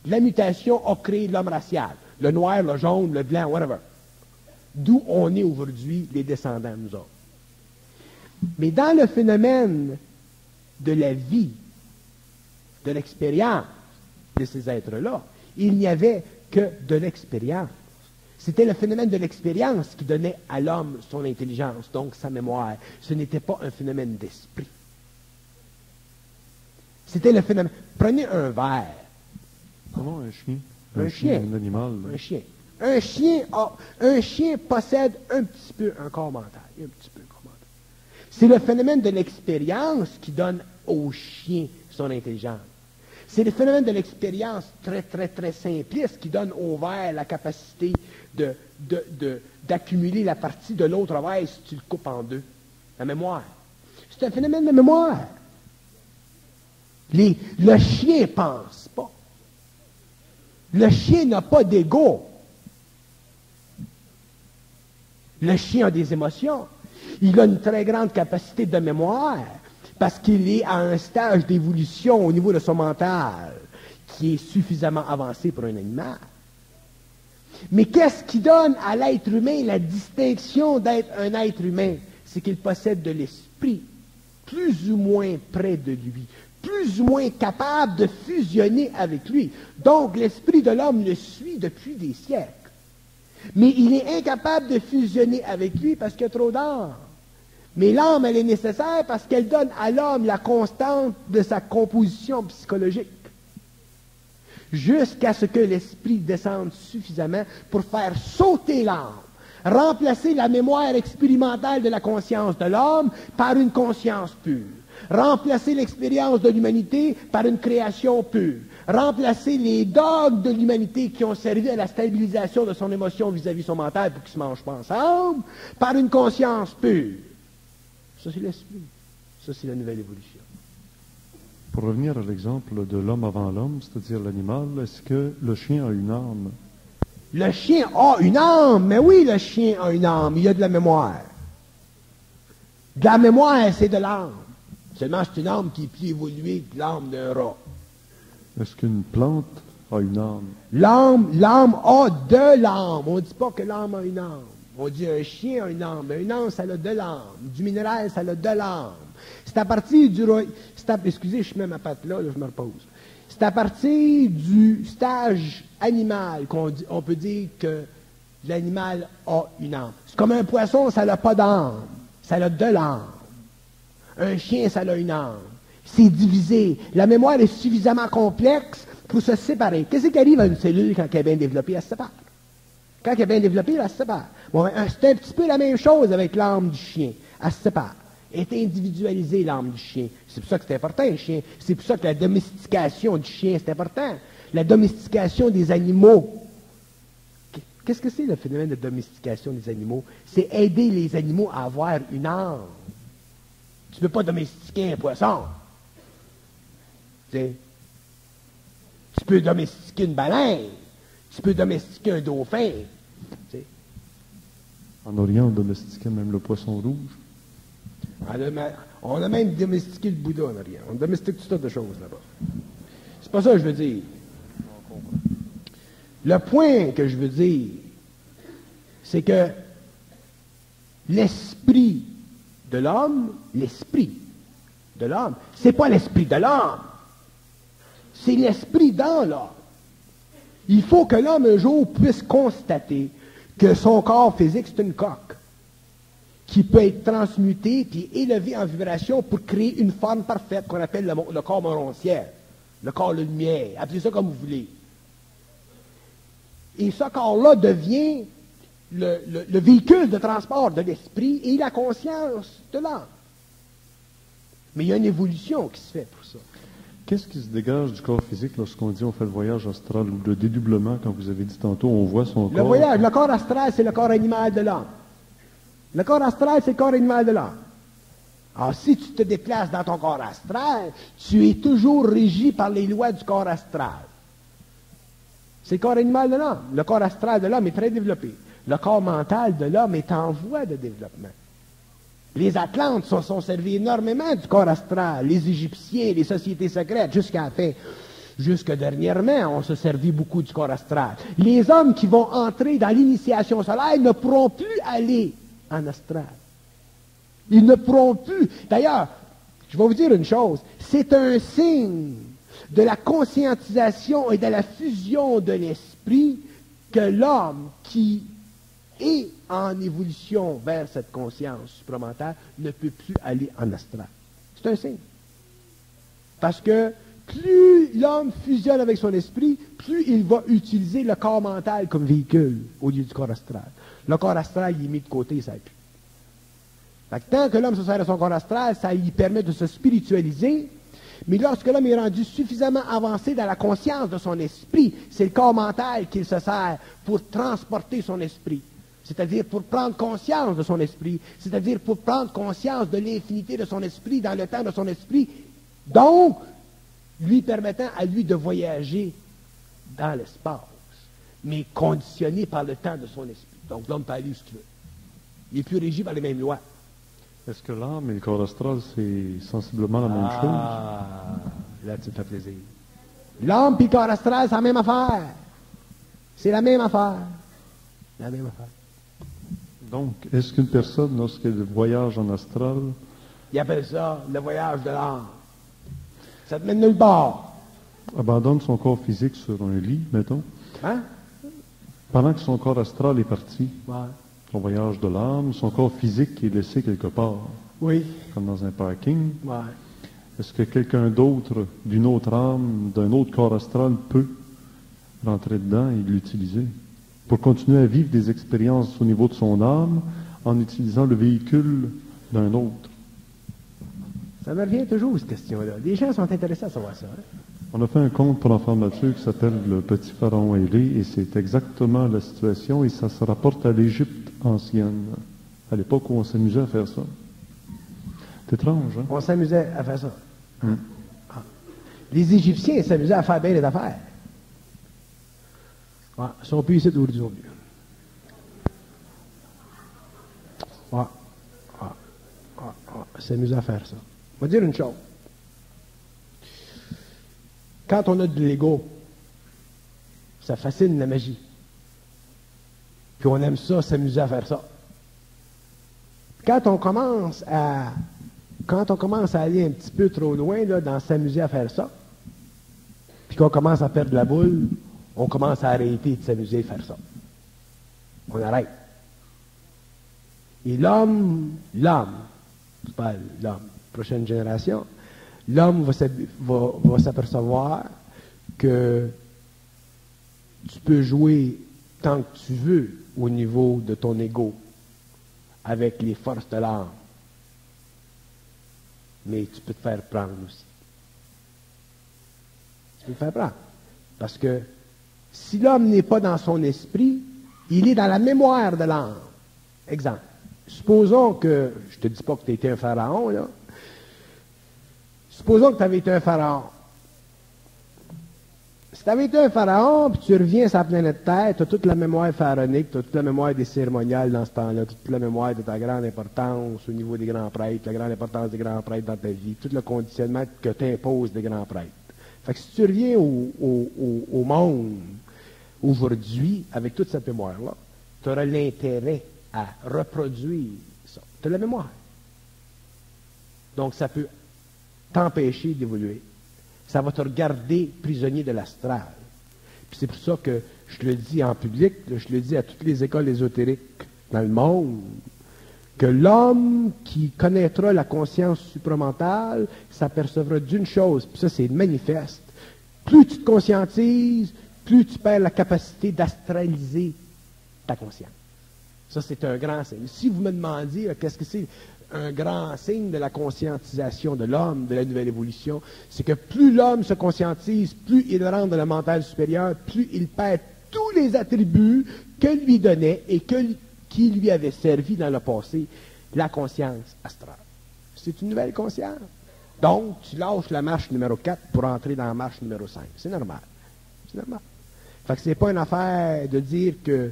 La mutation a créé l'homme racial. Le noir, le jaune, le blanc, whatever. D'où on est aujourd'hui les descendants, nous autres. Mais dans le phénomène de la vie, de l'expérience de ces êtres-là, il n'y avait que de l'expérience. C'était le phénomène de l'expérience qui donnait à l'homme son intelligence, donc sa mémoire. Ce n'était pas un phénomène d'esprit. C'était le phénomène. Prenez un verre. Comment un chien? Un chien. Un animal. Un chien. Un chien possède un petit peu un corps mental. Un petit peu un corps mental. C'est le phénomène de l'expérience qui donne au chien son intelligence. C'est le phénomène de l'expérience très, très, très simpliste qui donne au verre la capacité d'accumuler la partie de l'autre verre si tu le coupes en deux. La mémoire. C'est un phénomène de mémoire. Le chien ne pense pas. Le chien n'a pas d'ego. Le chien a des émotions. Il a une très grande capacité de mémoire parce qu'il est à un stage d'évolution au niveau de son mental qui est suffisamment avancé pour un animal. Mais qu'est-ce qui donne à l'être humain la distinction d'être un être humain? C'est qu'il possède de l'esprit plus ou moins près de lui, plus ou moins capable de fusionner avec lui. Donc l'esprit de l'homme le suit depuis des siècles. Mais il est incapable de fusionner avec lui parce qu'il y a trop d'âme. Mais l'âme, elle est nécessaire parce qu'elle donne à l'homme la constante de sa composition psychologique. Jusqu'à ce que l'esprit descende suffisamment pour faire sauter l'âme, remplacer la mémoire expérimentale de la conscience de l'homme par une conscience pure, remplacer l'expérience de l'humanité par une création pure, remplacer les dogmes de l'humanité qui ont servi à la stabilisation de son émotion vis-à-vis son mental pour qu'ils ne se mangent pas ensemble, par une conscience pure. Ça, c'est l'esprit. Ça, c'est la nouvelle évolution. Pour revenir à l'exemple de l'homme avant l'homme, c'est-à-dire l'animal, est-ce que le chien a une âme? Le chien a une âme, mais oui, le chien a une âme. Il y a de la mémoire. De la mémoire, c'est de l'âme. Seulement, c'est une âme qui est plus évoluée que l'âme d'un rat. Est-ce qu'une plante a une âme? L'âme a de l'âme. On ne dit pas que l'âme a une âme. On dit un chien a une âme. Mais une âme, ça a de l'âme. Du minéral, ça a de l'âme. C'est à partir du... Excusez, je mets ma patte là, je me repose. C'est à partir du stage animal qu'on peut dire que l'animal a une âme. C'est comme un poisson, ça n'a pas d'âme. Ça a de l'âme. Un chien, ça a une âme. C'est divisé. La mémoire est suffisamment complexe pour se séparer. Qu'est-ce qui arrive à une cellule quand elle est bien développée? Elle se sépare. Quand elle est bien développée, elle se sépare. Bon, c'est un petit peu la même chose avec l'âme du chien. Elle se sépare. Elle est individualisée, l'âme du chien. C'est pour ça que c'est important, un chien. C'est pour ça que la domestication du chien, c'est important. La domestication des animaux. Qu'est-ce que c'est le phénomène de domestication des animaux? C'est aider les animaux à avoir une âme. Tu ne peux pas domestiquer un poisson. Tu sais. Tu peux domestiquer une baleine. Tu peux domestiquer un dauphin. Tu sais. En Orient, on domestiquait même le poisson rouge. On a même domestiqué le Bouddha en Orient. On domestique toutes sortes de choses là-bas. C'est pas ça que je veux dire. Le point que je veux dire, c'est que l'esprit de l'homme, c'est pas l'esprit de l'homme. C'est l'esprit dans l'homme. Il faut que l'homme un jour puisse constater que son corps physique, c'est une coque qui peut être transmuté puis élevé en vibration pour créer une forme parfaite qu'on appelle le corps moroncière, le corps de lumière, appelez ça comme vous voulez. Et ce corps-là devient le véhicule de transport de l'esprit et la conscience de l'âme. Mais il y a une évolution qui se fait pour ça. Qu'est-ce qui se dégage du corps physique lorsqu'on dit on fait le voyage astral ou le dédoublement, quand vous avez dit tantôt, on voit son corps? Le corps astral, c'est le corps animal de l'homme. Le corps astral, c'est le corps animal de l'homme. Alors, si tu te déplaces dans ton corps astral, tu es toujours régi par les lois du corps astral. C'est le corps animal de l'homme. Le corps astral de l'homme est très développé. Le corps mental de l'homme est en voie de développement. Les Atlantes se sont servis énormément du corps astral. Les Égyptiens, les sociétés secrètes, jusqu'à la fin. Jusque dernièrement, on se servit beaucoup du corps astral. Les hommes qui vont entrer dans l'initiation solaire ne pourront plus aller en astral. Ils ne pourront plus. D'ailleurs, je vais vous dire une chose, c'est un signe de la conscientisation et de la fusion de l'esprit que l'homme qui est en évolution vers cette conscience supramentale ne peut plus aller en astral. C'est un signe. Parce que plus l'homme fusionne avec son esprit, plus il va utiliser le corps mental comme véhicule au lieu du corps astral. Le corps astral, il est mis de côté, ça plus. Fait que tant que l'homme se sert de son corps astral, ça lui permet de se spiritualiser. Mais lorsque l'homme est rendu suffisamment avancé dans la conscience de son esprit, c'est le corps mental qu'il se sert pour transporter son esprit. C'est-à-dire pour prendre conscience de son esprit, c'est-à-dire pour prendre conscience de l'infinité de son esprit, dans le temps de son esprit, donc lui permettant à lui de voyager dans l'espace, mais conditionné par le temps de son esprit. Donc l'homme peut aller où il veut. Il est plus régi par les mêmes lois. Est-ce que l'âme et le corps astral, c'est sensiblement la même chose? Là, tu me fais plaisir. L'âme et le corps astral, c'est la même affaire. C'est la même affaire. La même affaire. Donc, est-ce qu'une personne, lorsqu'elle voyage en astral... Il appelle ça le voyage de l'âme. Ça te mène nulle part. Abandonne son corps physique sur un lit, mettons. Hein? Pendant que son corps astral est parti, Ouais. son voyage de l'âme, son corps physique est laissé quelque part, Oui. comme dans un parking. Ouais. Est-ce que quelqu'un d'autre, d'une autre âme, d'un autre corps astral, peut rentrer dedans et l'utiliser pour continuer à vivre des expériences au niveau de son âme en utilisant le véhicule d'un autre? Ça me revient toujours, cette question-là. Les gens sont intéressés à savoir ça. Hein? On a fait un conte pour l'enfant Mathieu qui s'appelle Le Petit Pharaon ailé, et c'est exactement la situation, et ça se rapporte à l'Égypte ancienne, à l'époque où on s'amusait à faire ça. C'est étrange, hein? On s'amusait à faire ça. Ah. Les Égyptiens s'amusaient à faire bien les affaires. Ouais, ils sont plus ici aujourd'hui. Ouais. Ils s'amusaient à faire ça. On va dire une chose. Quand on a de l'ego, ça fascine la magie. Puis on aime ça, s'amuser à faire ça. Quand on commence à aller un petit peu trop loin là, dans s'amuser à faire ça, puis qu'on commence à perdre la boule, on commence à arrêter de s'amuser à faire ça. On arrête. Et l'homme, c'est pas l'homme, prochaine génération, l'homme va s'apercevoir que tu peux jouer tant que tu veux au niveau de ton ego avec les forces de l'âme. Mais tu peux te faire prendre aussi. Tu peux te faire prendre. Parce que si l'homme n'est pas dans son esprit, il est dans la mémoire de l'âme. Exemple. Supposons que, je te dis pas que tu étais un pharaon, là. Supposons que tu avais été un pharaon. Si tu avais été un pharaon, puis tu reviens sur la planète Terre, tu as toute la mémoire pharaonique, tu as toute la mémoire des cérémoniales dans ce temps-là, toute la mémoire de ta grande importance au niveau des grands prêtres, la grande importance des grands prêtres dans ta vie, tout le conditionnement que t'imposes des grands prêtres. Fait que si tu reviens au monde aujourd'hui, avec toute cette mémoire-là, tu auras l'intérêt à reproduire ça. Tu as la mémoire. Donc, ça peut t'empêcher d'évoluer. Ça va te regarder prisonnier de l'astral. Puis c'est pour ça que je le dis en public, je le dis à toutes les écoles ésotériques dans le monde, que l'homme qui connaîtra la conscience supramentale s'apercevra d'une chose, puis ça c'est manifeste. Plus tu te conscientises, plus tu perds la capacité d'astraliser ta conscience. Ça, c'est un grand signe. Si vous me demandiez qu'est-ce que c'est un grand signe de la conscientisation de l'homme, de la nouvelle évolution, c'est que plus l'homme se conscientise, plus il rentre dans le mental supérieur, plus il perd tous les attributs que lui donnait et qui lui avait servi dans le passé, la conscience astrale. C'est une nouvelle conscience. Donc, tu lâches la marche numéro 4 pour entrer dans la marche numéro 5. C'est normal. C'est normal. Fait que c'est pas une affaire de dire que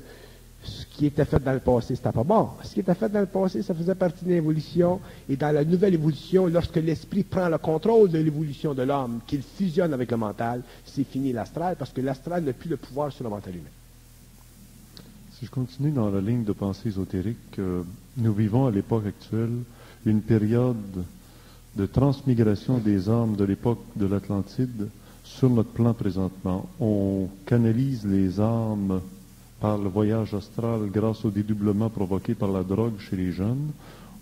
ce qui était fait dans le passé, c'était pas bon. Ce qui était fait dans le passé, ça faisait partie de l'évolution. Et dans la nouvelle évolution, lorsque l'esprit prend le contrôle de l'évolution de l'homme, qu'il fusionne avec le mental, c'est fini l'astral, parce que l'astral n'a plus le pouvoir sur le mental humain. Si je continue dans la ligne de pensée ésotérique, nous vivons à l'époque actuelle une période de transmigration des âmes de l'époque de l'Atlantide sur notre plan présentement. On canalise les âmes par le voyage astral grâce au dédoublement provoqué par la drogue chez les jeunes.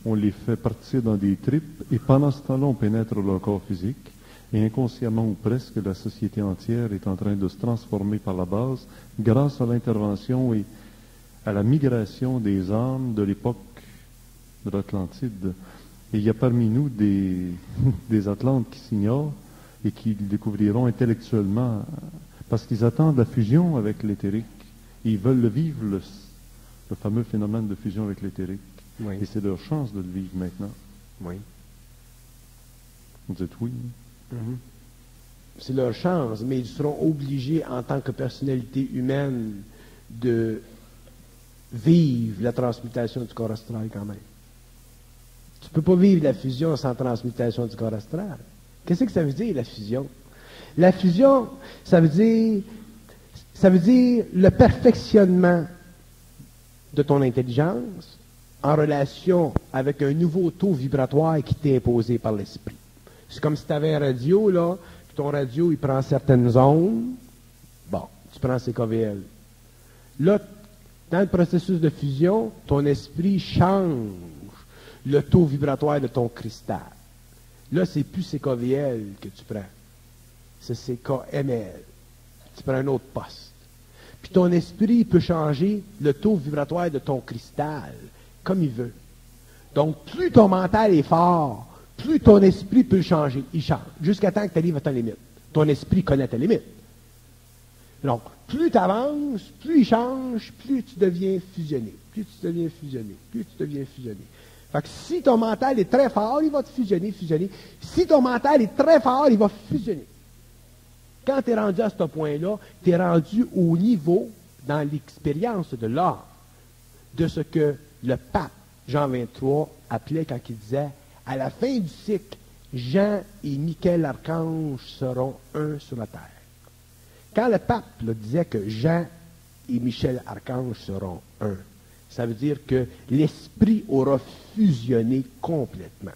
On les fait partir dans des tripes et pendant ce temps-là, on pénètre leur corps physique et inconsciemment ou presque, la société entière est en train de se transformer par la base grâce à l'intervention et à la migration des âmes de l'époque de l'Atlantide. Et il y a parmi nous des Atlantes qui s'ignorent et qui le découvriront intellectuellement parce qu'ils attendent la fusion avec l'éthérique. Ils veulent le vivre, le fameux phénomène de fusion avec l'éthérique. Oui. Et c'est leur chance de le vivre maintenant. Oui. Vous dites oui. Mm-hmm. C'est leur chance, mais ils seront obligés, en tant que personnalité humaine, de vivre la transmutation du corps astral quand même. Tu ne peux pas vivre la fusion sans transmutation du corps astral. Qu'est-ce que ça veut dire, la fusion? La fusion, ça veut dire le perfectionnement de ton intelligence en relation avec un nouveau taux vibratoire qui t'est imposé par l'esprit. C'est comme si tu avais un radio, là, puis ton radio, il prend certaines ondes. Bon, tu prends CKVL. Là, dans le processus de fusion, ton esprit change le taux vibratoire de ton cristal. Là, c'est plus CKVL que tu prends. C'est CKML. Tu prends un autre poste. Puis ton esprit peut changer le taux vibratoire de ton cristal comme il veut. Donc, plus ton mental est fort, plus ton esprit peut le changer. Il change jusqu'à temps que tu arrives à ta limite. Ton esprit connaît ta limite. Donc, plus tu avances, plus il change, plus tu deviens fusionné. Plus tu deviens fusionné. Plus tu deviens fusionné. Fait que si ton mental est très fort, il va te fusionner. Si ton mental est très fort, il va fusionner. Quand tu es rendu à ce point-là, tu es rendu au niveau, dans l'expérience de l'art, de ce que le pape Jean XXIII appelait quand il disait « À la fin du cycle, Jean et Michel Archange seront un sur la terre. » Quand le pape disait que Jean et Michel Archange seront un, ça veut dire que l'esprit aura fusionné complètement.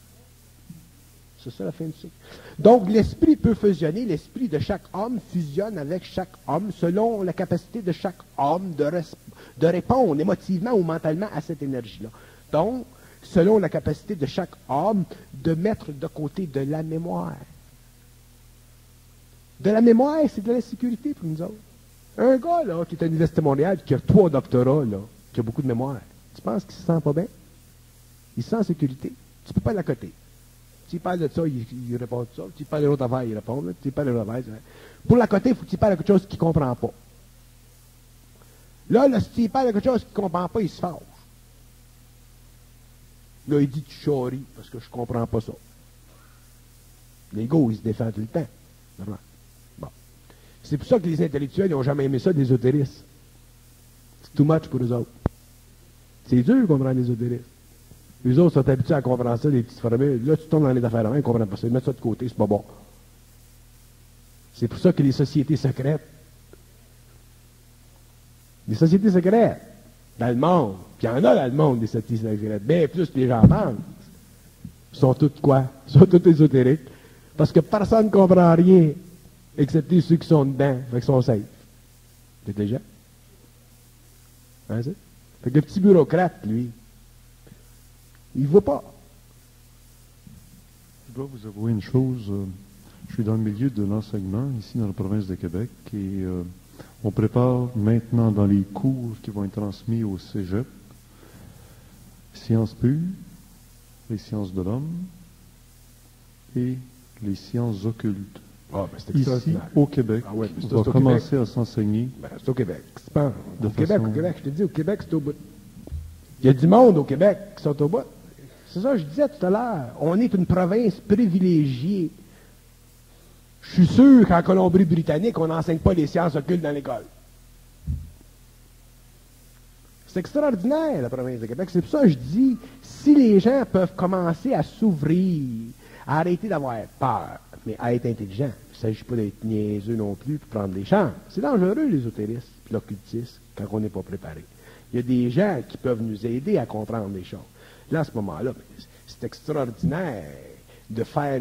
C'est ça la fin du cycle. Donc l'esprit peut fusionner, l'esprit de chaque homme fusionne avec chaque homme selon la capacité de chaque homme de répondre émotivement ou mentalement à cette énergie-là. Donc, selon la capacité de chaque homme de mettre de côté de la mémoire. De la mémoire, c'est de la sécurité pour nous autres. Un gars là, qui est à l'Université de Montréal, qui a 3 doctorats, là, qui a beaucoup de mémoire, tu penses qu'il se sent pas bien? Il se sent en sécurité. Tu peux pas l'accoter. Tu parles de ça, il répond de ça. Tu parles de l'autre affaire, il répond. Tu parles de l'autre affaire. Pour l'accoter, il faut que tu parles de quelque chose qu'il ne comprend pas. Là, si tu parles de quelque chose qu'il ne comprend pas, il se fâche. Là, il dit tu charries parce que je ne comprends pas ça. L'ego, il se défend tout le temps. Normal. Bon. C'est pour ça que les intellectuels n'ont jamais aimé ça, l'ésotérisme. C'est too much pour eux autres. C'est dur de comprendre l'ésotérisme. Les autres sont habitués à comprendre ça, des petites formules. Là, tu tombes dans les affaires à main, ils ne comprennent pas ça. Ils mettent ça de côté, c'est pas bon. C'est pour ça que les sociétés secrètes, dans le monde, puis il y en a dans le monde des sociétés secrètes, bien plus que les gens pensent, sont toutes quoi? Sont toutes ésotériques. Parce que personne ne comprend rien, excepté ceux qui sont dedans, fait qu'ils sont safe. C'est déjà. Hein, ça? Fait que le petit bureaucrate, lui, il ne voit pas. Je dois vous avouer une chose. Je suis dans le milieu de l'enseignement, ici dans la province de Québec, et on prépare maintenant dans les cours qui vont être transmis au cégep, sciences pures, les sciences de l'homme et les sciences occultes. Ah, ben c'est Ici, extraordinaire. au Québec, Ah ouais, mais c'est on au va Québec. commencer à s'enseigner. Ben, c'est au Québec. C'est pas De au Québec, façon- au Québec. Je te dis, au Québec, c'est au bout. Il y a du monde au Québec qui sont au bout. C'est ça que je disais tout à l'heure. On est une province privilégiée. Je suis sûr qu'en Colombie-Britannique, on n'enseigne pas les sciences occultes dans l'école. C'est extraordinaire, la province de Québec. C'est pour ça que je dis, si les gens peuvent commencer à s'ouvrir, à arrêter d'avoir peur, mais à être intelligents. Il ne s'agit pas d'être niaiseux non plus pour prendre les chances. C'est dangereux, l'ésotérisme et l'occultisme, quand on n'est pas préparé. Il y a des gens qui peuvent nous aider à comprendre les choses. Là, à ce moment-là, c'est extraordinaire de faire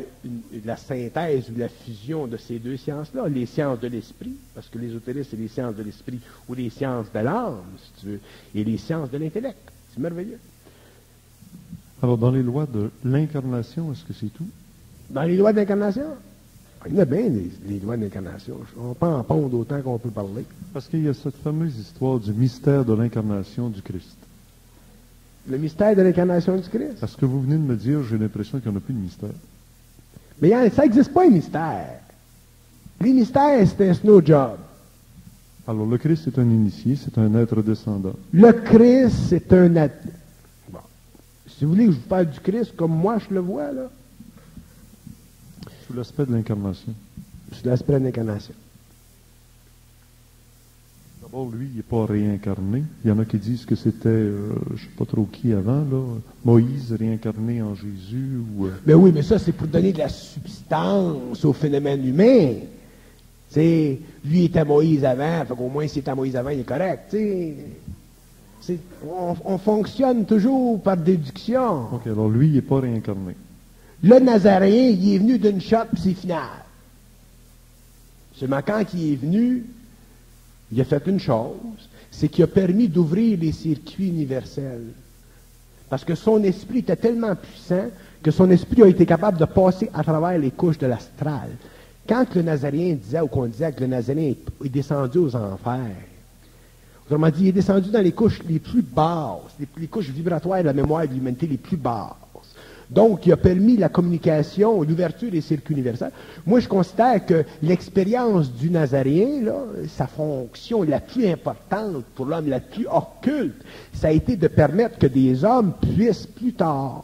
la synthèse ou la fusion de ces deux sciences-là, les sciences de l'esprit, parce que l'ésotérisme, c'est les sciences de l'esprit ou les sciences de l'âme, si tu veux, et les sciences de l'intellect. C'est merveilleux. Alors, dans les lois de l'incarnation, est-ce que c'est tout? Dans les lois de l'incarnation, il y en a bien les lois de l'incarnation. On peut en pondre autant qu'on peut parler. Parce qu'il y a cette fameuse histoire du mystère de l'incarnation du Christ. Le mystère de l'incarnation du Christ. Parce que vous venez de me dire, j'ai l'impression qu'il n'y en a plus de mystère. Mais ça n'existe pas, un mystère. Les mystères, c'est un snow job. Alors, le Christ est un initié, c'est un être descendant. Le Christ, c'est un être. Bon. Si vous voulez que je vous parle du Christ comme moi je le vois, là, Sous l'aspect de l'incarnation. c'est l'aspect de l'incarnation. D'abord, lui, il n'est pas réincarné. Il y en a qui disent que c'était, je ne sais pas trop qui avant, là, Moïse réincarné en Jésus. Ou, Mais oui, mais ça, c'est pour donner de la substance au phénomène humain. T'sais, lui était Moïse avant, fait qu'au moins s'il était Moïse avant, il est correct. On fonctionne toujours par déduction. OK, alors lui, il n'est pas réincarné. Le Nazaréen, il est venu d'une shot, puis c'est final. Seulement quand il est venu, il a fait une chose, c'est qu'il a permis d'ouvrir les circuits universels. Parce que son esprit était tellement puissant que son esprit a été capable de passer à travers les couches de l'astral. Quand le Nazaréen disait, ou qu'on disait que le Nazaréen est descendu aux enfers, autrement dit, il est descendu dans les couches les plus basses, les couches vibratoires de la mémoire de l'humanité les plus basses. Donc, il a permis la communication, l'ouverture des circuits universels. Moi, je considère que l'expérience du Nazaréen, là, sa fonction la plus importante pour l'homme, la plus occulte, ça a été de permettre que des hommes puissent plus tard,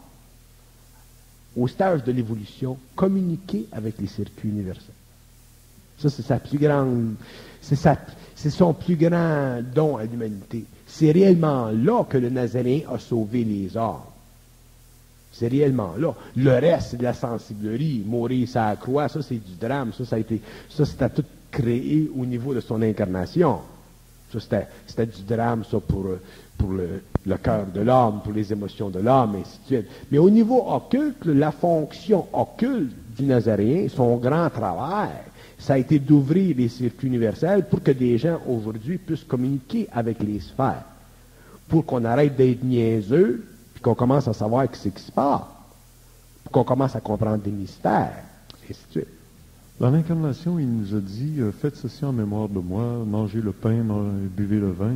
au stage de l'évolution, communiquer avec les circuits universels. Ça, c'est sa plus grande, c'est son plus grand don à l'humanité. C'est réellement là que le Nazaréen a sauvé les hommes. C'est réellement là. Le reste, c'est de la sensiblerie. Mourir sur la croix, ça, c'est du drame. Ça, c'était tout créé au niveau de son incarnation. Ça, c'était du drame, ça, pour le cœur de l'homme, pour les émotions de l'homme, et ainsi de suite. Mais au niveau occulte, la fonction occulte du Nazaréen, son grand travail, ça a été d'ouvrir les circuits universels pour que des gens, aujourd'hui, puissent communiquer avec les sphères. Pour qu'on arrête d'être niaiseux, puis qu'on commence à savoir ce qui se passe, pour qu'on commence à comprendre des mystères, et ainsi de suite. Dans l'incarnation, il nous a dit, faites ceci en mémoire de moi, mangez le pain, buvez le vin.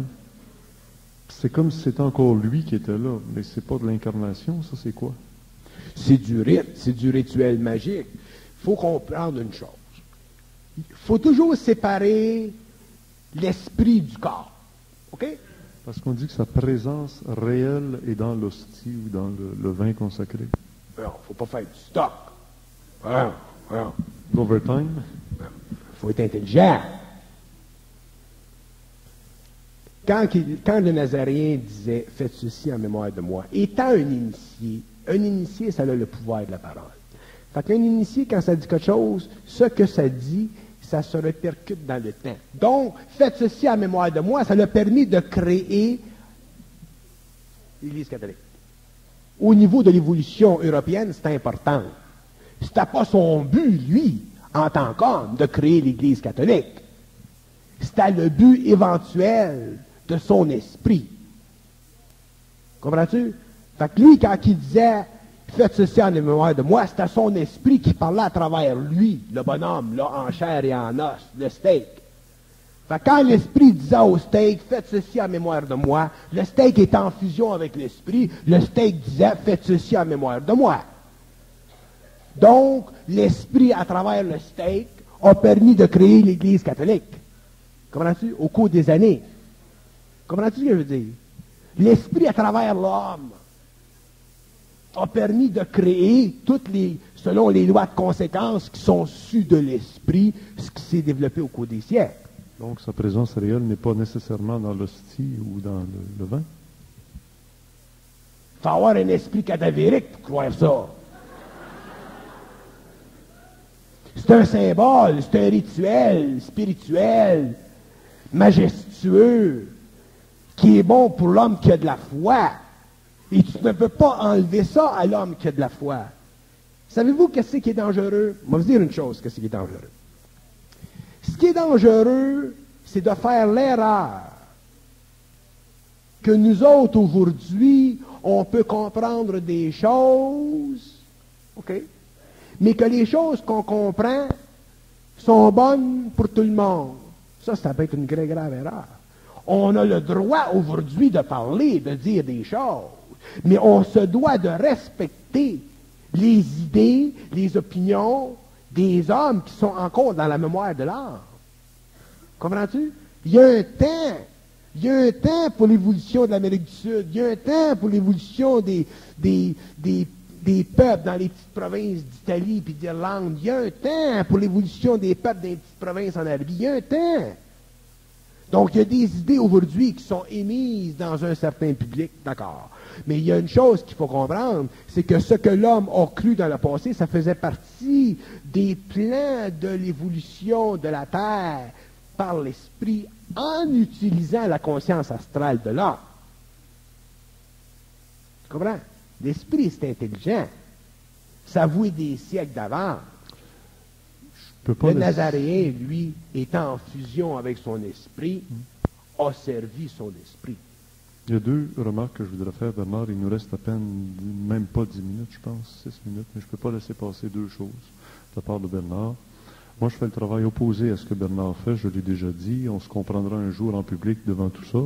C'est comme si c'était encore lui qui était là, mais c'est pas de l'incarnation, ça c'est quoi? C'est du rite, c'est du rituel magique. Il faut comprendre une chose. Il faut toujours séparer l'esprit du corps. OK? Parce qu'on dit que sa présence réelle est dans l'hostie ou dans le vin consacré. Non, il ne faut pas faire du stock. Non. L'overtime? Il faut être intelligent. quand le Nazaréen disait « Faites ceci en mémoire de moi », étant un initié, ça a le pouvoir de la parole. Fait qu'un initié, quand ça dit quelque chose, ce que ça dit, ça se répercute dans le temps. Donc, faites ceci en mémoire de moi, ça l'a permis de créer l'Église catholique. Au niveau de l'évolution européenne, c'est important. C'était pas son but, lui, en tant qu'homme, de créer l'Église catholique. C'était le but éventuel de son esprit. Comprends-tu? Fait que lui, quand il disait « Faites ceci en mémoire de moi », c'était son esprit qui parlait à travers lui, le bonhomme, là, en chair et en os, le steak. Fait que quand l'esprit disait au steak « Faites ceci en mémoire de moi », le steak était en fusion avec l'esprit, le steak disait « Faites ceci en mémoire de moi ». Donc, l'esprit, à travers le steak, a permis de créer l'Église catholique. Comprends-tu? Au cours des années. Comprends-tu ce que je veux dire? L'esprit, à travers l'homme, a permis de créer selon les lois de conséquences qui sont sues de l'esprit, ce qui s'est développé au cours des siècles. Donc, sa présence réelle n'est pas nécessairement dans l'hostie ou dans le vin? Il faut avoir un esprit cadavérique pour croire ça. C'est un symbole, c'est un rituel spirituel, majestueux, qui est bon pour l'homme qui a de la foi. Et tu ne peux pas enlever ça à l'homme qui a de la foi. Savez-vous qu'est-ce qui est dangereux? Je vais vous dire une chose, qu'est-ce qui est dangereux. Ce qui est dangereux, c'est de faire l'erreur que nous autres, aujourd'hui, on peut comprendre des choses, OK? Mais que les choses qu'on comprend sont bonnes pour tout le monde. Ça peut être une très grave erreur. On a le droit aujourd'hui de parler, de dire des choses, mais on se doit de respecter les idées, les opinions des hommes qui sont encore dans la mémoire de l'art. Comprends-tu? Il y a un temps pour l'évolution de l'Amérique du Sud, il y a un temps pour l'évolution des peuples dans les petites provinces d'Italie et d'Irlande. Il y a un temps pour l'évolution des peuples dans les petites provinces en Arabie. Il y a un temps. Donc, il y a des idées aujourd'hui qui sont émises dans un certain public, d'accord. Mais il y a une chose qu'il faut comprendre, c'est que ce que l'homme a cru dans le passé, ça faisait partie des plans de l'évolution de la Terre par l'esprit en utilisant la conscience astrale de l'homme. Tu comprends? L'esprit, c'est intelligent. Ça vouait des siècles d'avant. Le Nazaréen, lui, étant en fusion avec son esprit, a servi son esprit. Il y a deux remarques que je voudrais faire, Bernard. Il nous reste à peine, même pas 10 minutes, je pense, 6 minutes, mais je ne peux pas laisser passer deux choses de la part de Bernard. Moi, je fais le travail opposé à ce que Bernard fait, je l'ai déjà dit. On se comprendra un jour en public devant tout ça.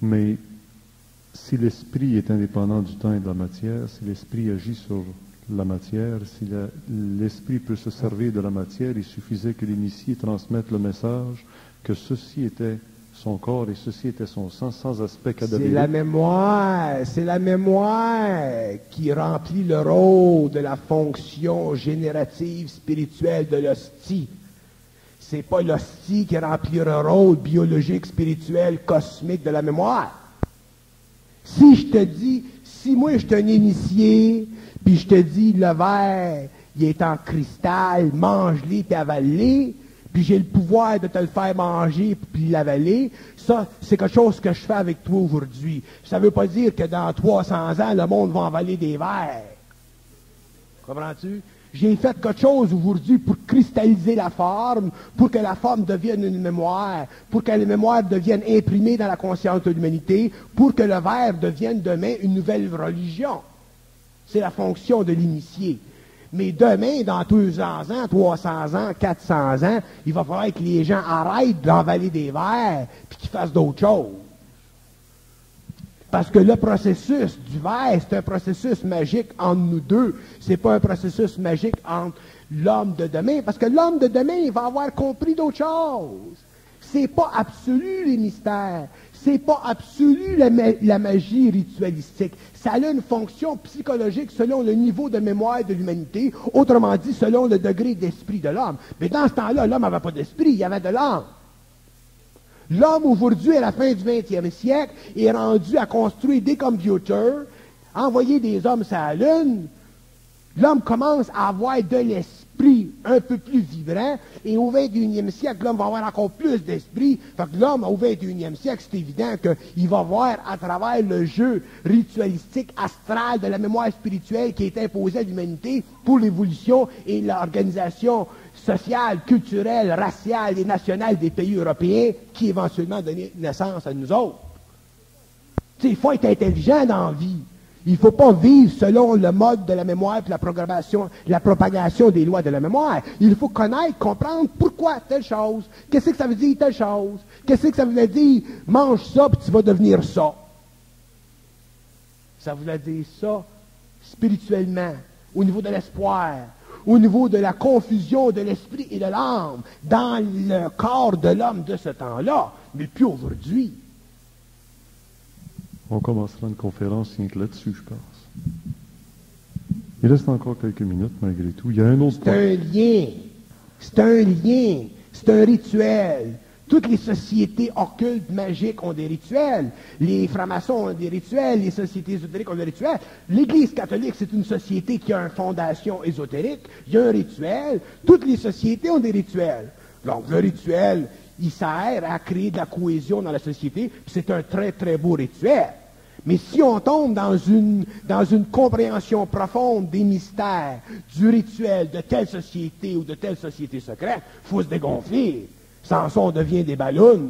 Mais si l'esprit est indépendant du temps et de la matière, si l'esprit agit sur la matière, si l'esprit peut se servir de la matière, il suffisait que l'initié transmette le message que ceci était son corps et ceci était son sang, sans aspect cadavérique. C'est la mémoire qui remplit le rôle de la fonction générative spirituelle de l'hostie. C'est pas l'hostie qui remplit le rôle biologique, spirituel, cosmique de la mémoire. Si je te dis, si moi je suis un initié, puis je te dis, le verre, il est en cristal, mange-les puis avale-les, puis j'ai le pouvoir de te le faire manger puis l'avaler, ça, c'est quelque chose que je fais avec toi aujourd'hui. Ça ne veut pas dire que dans 300 ans, le monde va avaler des verres. Comprends-tu? J'ai fait quelque chose aujourd'hui pour cristalliser la forme, pour que la forme devienne une mémoire, pour que les mémoires deviennent imprimées dans la conscience de l'humanité, pour que le verre devienne demain une nouvelle religion. C'est la fonction de l'initié. Mais demain, dans 200 ans, 300 ans, 400 ans, il va falloir que les gens arrêtent d'avaler des verres et qu'ils fassent d'autres choses. Parce que le processus du verre, c'est un processus magique entre nous deux. C'est pas un processus magique entre l'homme de demain. Parce que l'homme de demain, il va avoir compris d'autres choses. C'est pas absolu les mystères. C'est pas absolu la magie ritualistique. Ça a une fonction psychologique selon le niveau de mémoire de l'humanité, autrement dit, selon le degré d'esprit de l'homme. Mais dans ce temps-là, l'homme n'avait pas d'esprit, il y avait de l'âme. L'homme, aujourd'hui, à la fin du 20e siècle, est rendu à construire des computers, envoyer des hommes sur la Lune. L'homme commence à avoir de l'esprit un peu plus vibrant, et au 21e siècle, l'homme va avoir encore plus d'esprit. Fait que l'homme, au 21e siècle, c'est évident qu'il va voir à travers le jeu ritualistique astral de la mémoire spirituelle qui est imposée à l'humanité pour l'évolution et l'organisation sociale, culturelle, raciale et nationale des pays européens qui éventuellement donnent naissance à nous autres. Tu sais, il faut être intelligent dans la vie. Il ne faut pas vivre selon le mode de la mémoire et la propagation des lois de la mémoire. Il faut connaître, comprendre pourquoi telle chose. Qu'est-ce que ça veut dire telle chose? Qu'est-ce que ça veut dire mange ça puis tu vas devenir ça? Ça voulait dire ça spirituellement, au niveau de l'espoir, au niveau de la confusion de l'esprit et de l'âme dans le corps de l'homme de ce temps-là, mais plus aujourd'hui. On commencera une conférence rien que là-dessus, je pense. Il reste encore quelques minutes, malgré tout. Il y a un autre point. C'est un lien. C'est un lien. C'est un rituel. Toutes les sociétés occultes, magiques ont des rituels. Les francs-maçons ont des rituels. Les sociétés ésotériques ont des rituels. L'Église catholique, c'est une société qui a une fondation ésotérique. Il y a un rituel. Toutes les sociétés ont des rituels. Donc, le rituel, il sert à créer de la cohésion dans la société. C'est un très, très beau rituel. Mais si on tombe dans une compréhension profonde des mystères, du rituel de telle société ou de telle société secrète, il faut se dégonfler. Sans ça, on devient des ballons.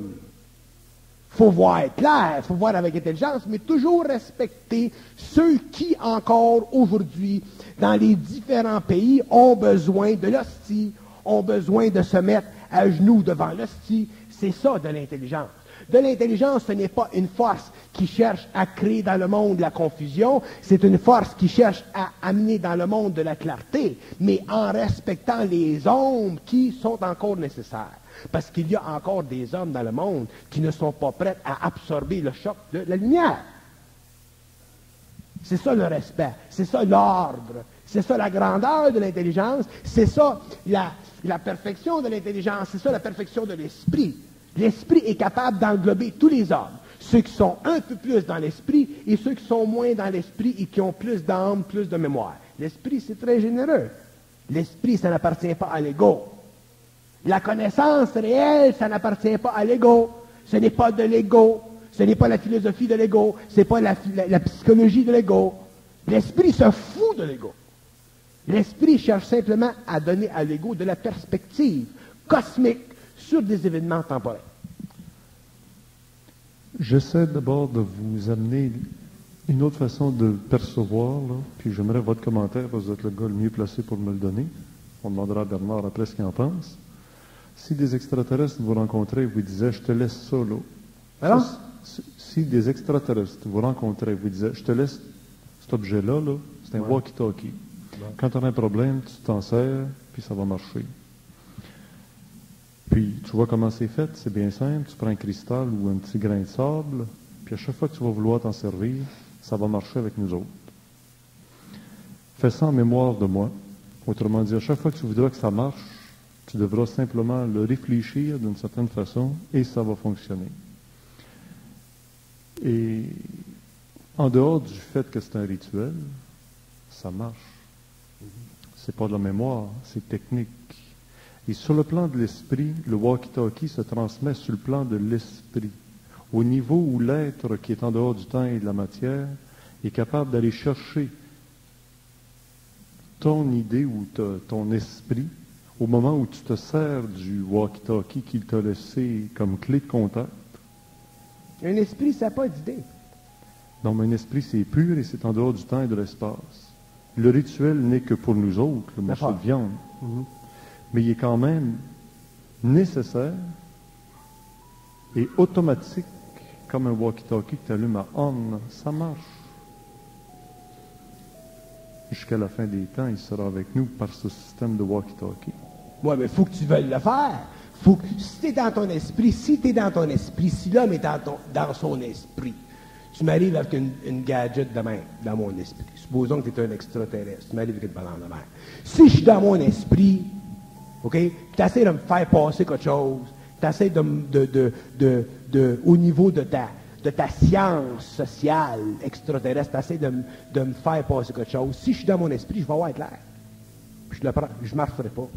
Il faut voir clair, il faut voir avec intelligence, mais toujours respecter ceux qui, encore aujourd'hui, dans les différents pays, ont besoin de l'hostie, ont besoin de se mettre à genoux devant l'hostie. C'est ça de l'intelligence. De l'intelligence, ce n'est pas une force qui cherche à créer dans le monde la confusion, c'est une force qui cherche à amener dans le monde de la clarté, mais en respectant les ombres qui sont encore nécessaires. Parce qu'il y a encore des hommes dans le monde qui ne sont pas prêts à absorber le choc de la lumière. C'est ça le respect, c'est ça l'ordre, c'est ça la grandeur de l'intelligence, c'est ça la perfection de l'intelligence, c'est ça la perfection de l'esprit. L'esprit est capable d'englober tous les hommes, ceux qui sont un peu plus dans l'esprit et ceux qui sont moins dans l'esprit et qui ont plus d'âme, plus de mémoire. L'esprit, c'est très généreux. L'esprit, ça n'appartient pas à l'ego. La connaissance réelle, ça n'appartient pas à l'ego. Ce n'est pas de l'ego. Ce n'est pas la philosophie de l'ego. Ce n'est pas la psychologie de l'ego. L'esprit se fout de l'ego. L'esprit cherche simplement à donner à l'ego de la perspective cosmique sur des événements temporels. J'essaie d'abord de vous amener une autre façon de percevoir, là, puis j'aimerais votre commentaire, parce que vous êtes le gars le mieux placé pour me le donner. On demandera à Bernard après ce qu'il en pense. Si des extraterrestres vous rencontraient et vous disaient « je te laisse ça, là ». Alors? Si des extraterrestres vous rencontraient et vous disaient « je te laisse cet objet-là, là, c'est un walkie-talkie. Quand tu as un problème, tu t'en sers, puis ça va marcher. » Puis, tu vois comment c'est fait, c'est bien simple. Tu prends un cristal ou un petit grain de sable, puis à chaque fois que tu vas vouloir t'en servir, ça va marcher avec nous autres. Fais ça en mémoire de moi. Autrement dit, à chaque fois que tu voudras que ça marche, tu devras simplement le réfléchir d'une certaine façon et ça va fonctionner. Et en dehors du fait que c'est un rituel, ça marche. C'est pas de la mémoire, c'est technique. Et sur le plan de l'esprit, le walkie-talkie se transmet sur le plan de l'esprit. Au niveau où l'être qui est en dehors du temps et de la matière est capable d'aller chercher ton idée ou ton esprit au moment où tu te sers du walkie-talkie qu'il t'a laissé comme clé de contact. Un esprit, ça n'a pas d'idée. Non, mais un esprit, c'est pur et c'est en dehors du temps et de l'espace. Le rituel n'est que pour nous autres, le morceau de viande. Mais il est quand même nécessaire et automatique, comme un walkie-talkie que tu allumes à on, ça marche. Jusqu'à la fin des temps, il sera avec nous par ce système de walkie-talkie. Oui, mais il faut que tu veuilles le faire. Faut que, si tu es dans ton esprit, si l'homme est dans son esprit, tu m'arrives avec une gadget de même, dans mon esprit. Supposons que tu es un extraterrestre, tu m'arrives avec une ballon de mer. Si je suis dans mon esprit, OK, tu essaies de me faire passer quelque chose, t'essaies au niveau de ta science sociale extraterrestre, t'essaies de me faire passer quelque chose. Si je suis dans mon esprit, je vais avoir de l'air. Puis je ne marcherai pas.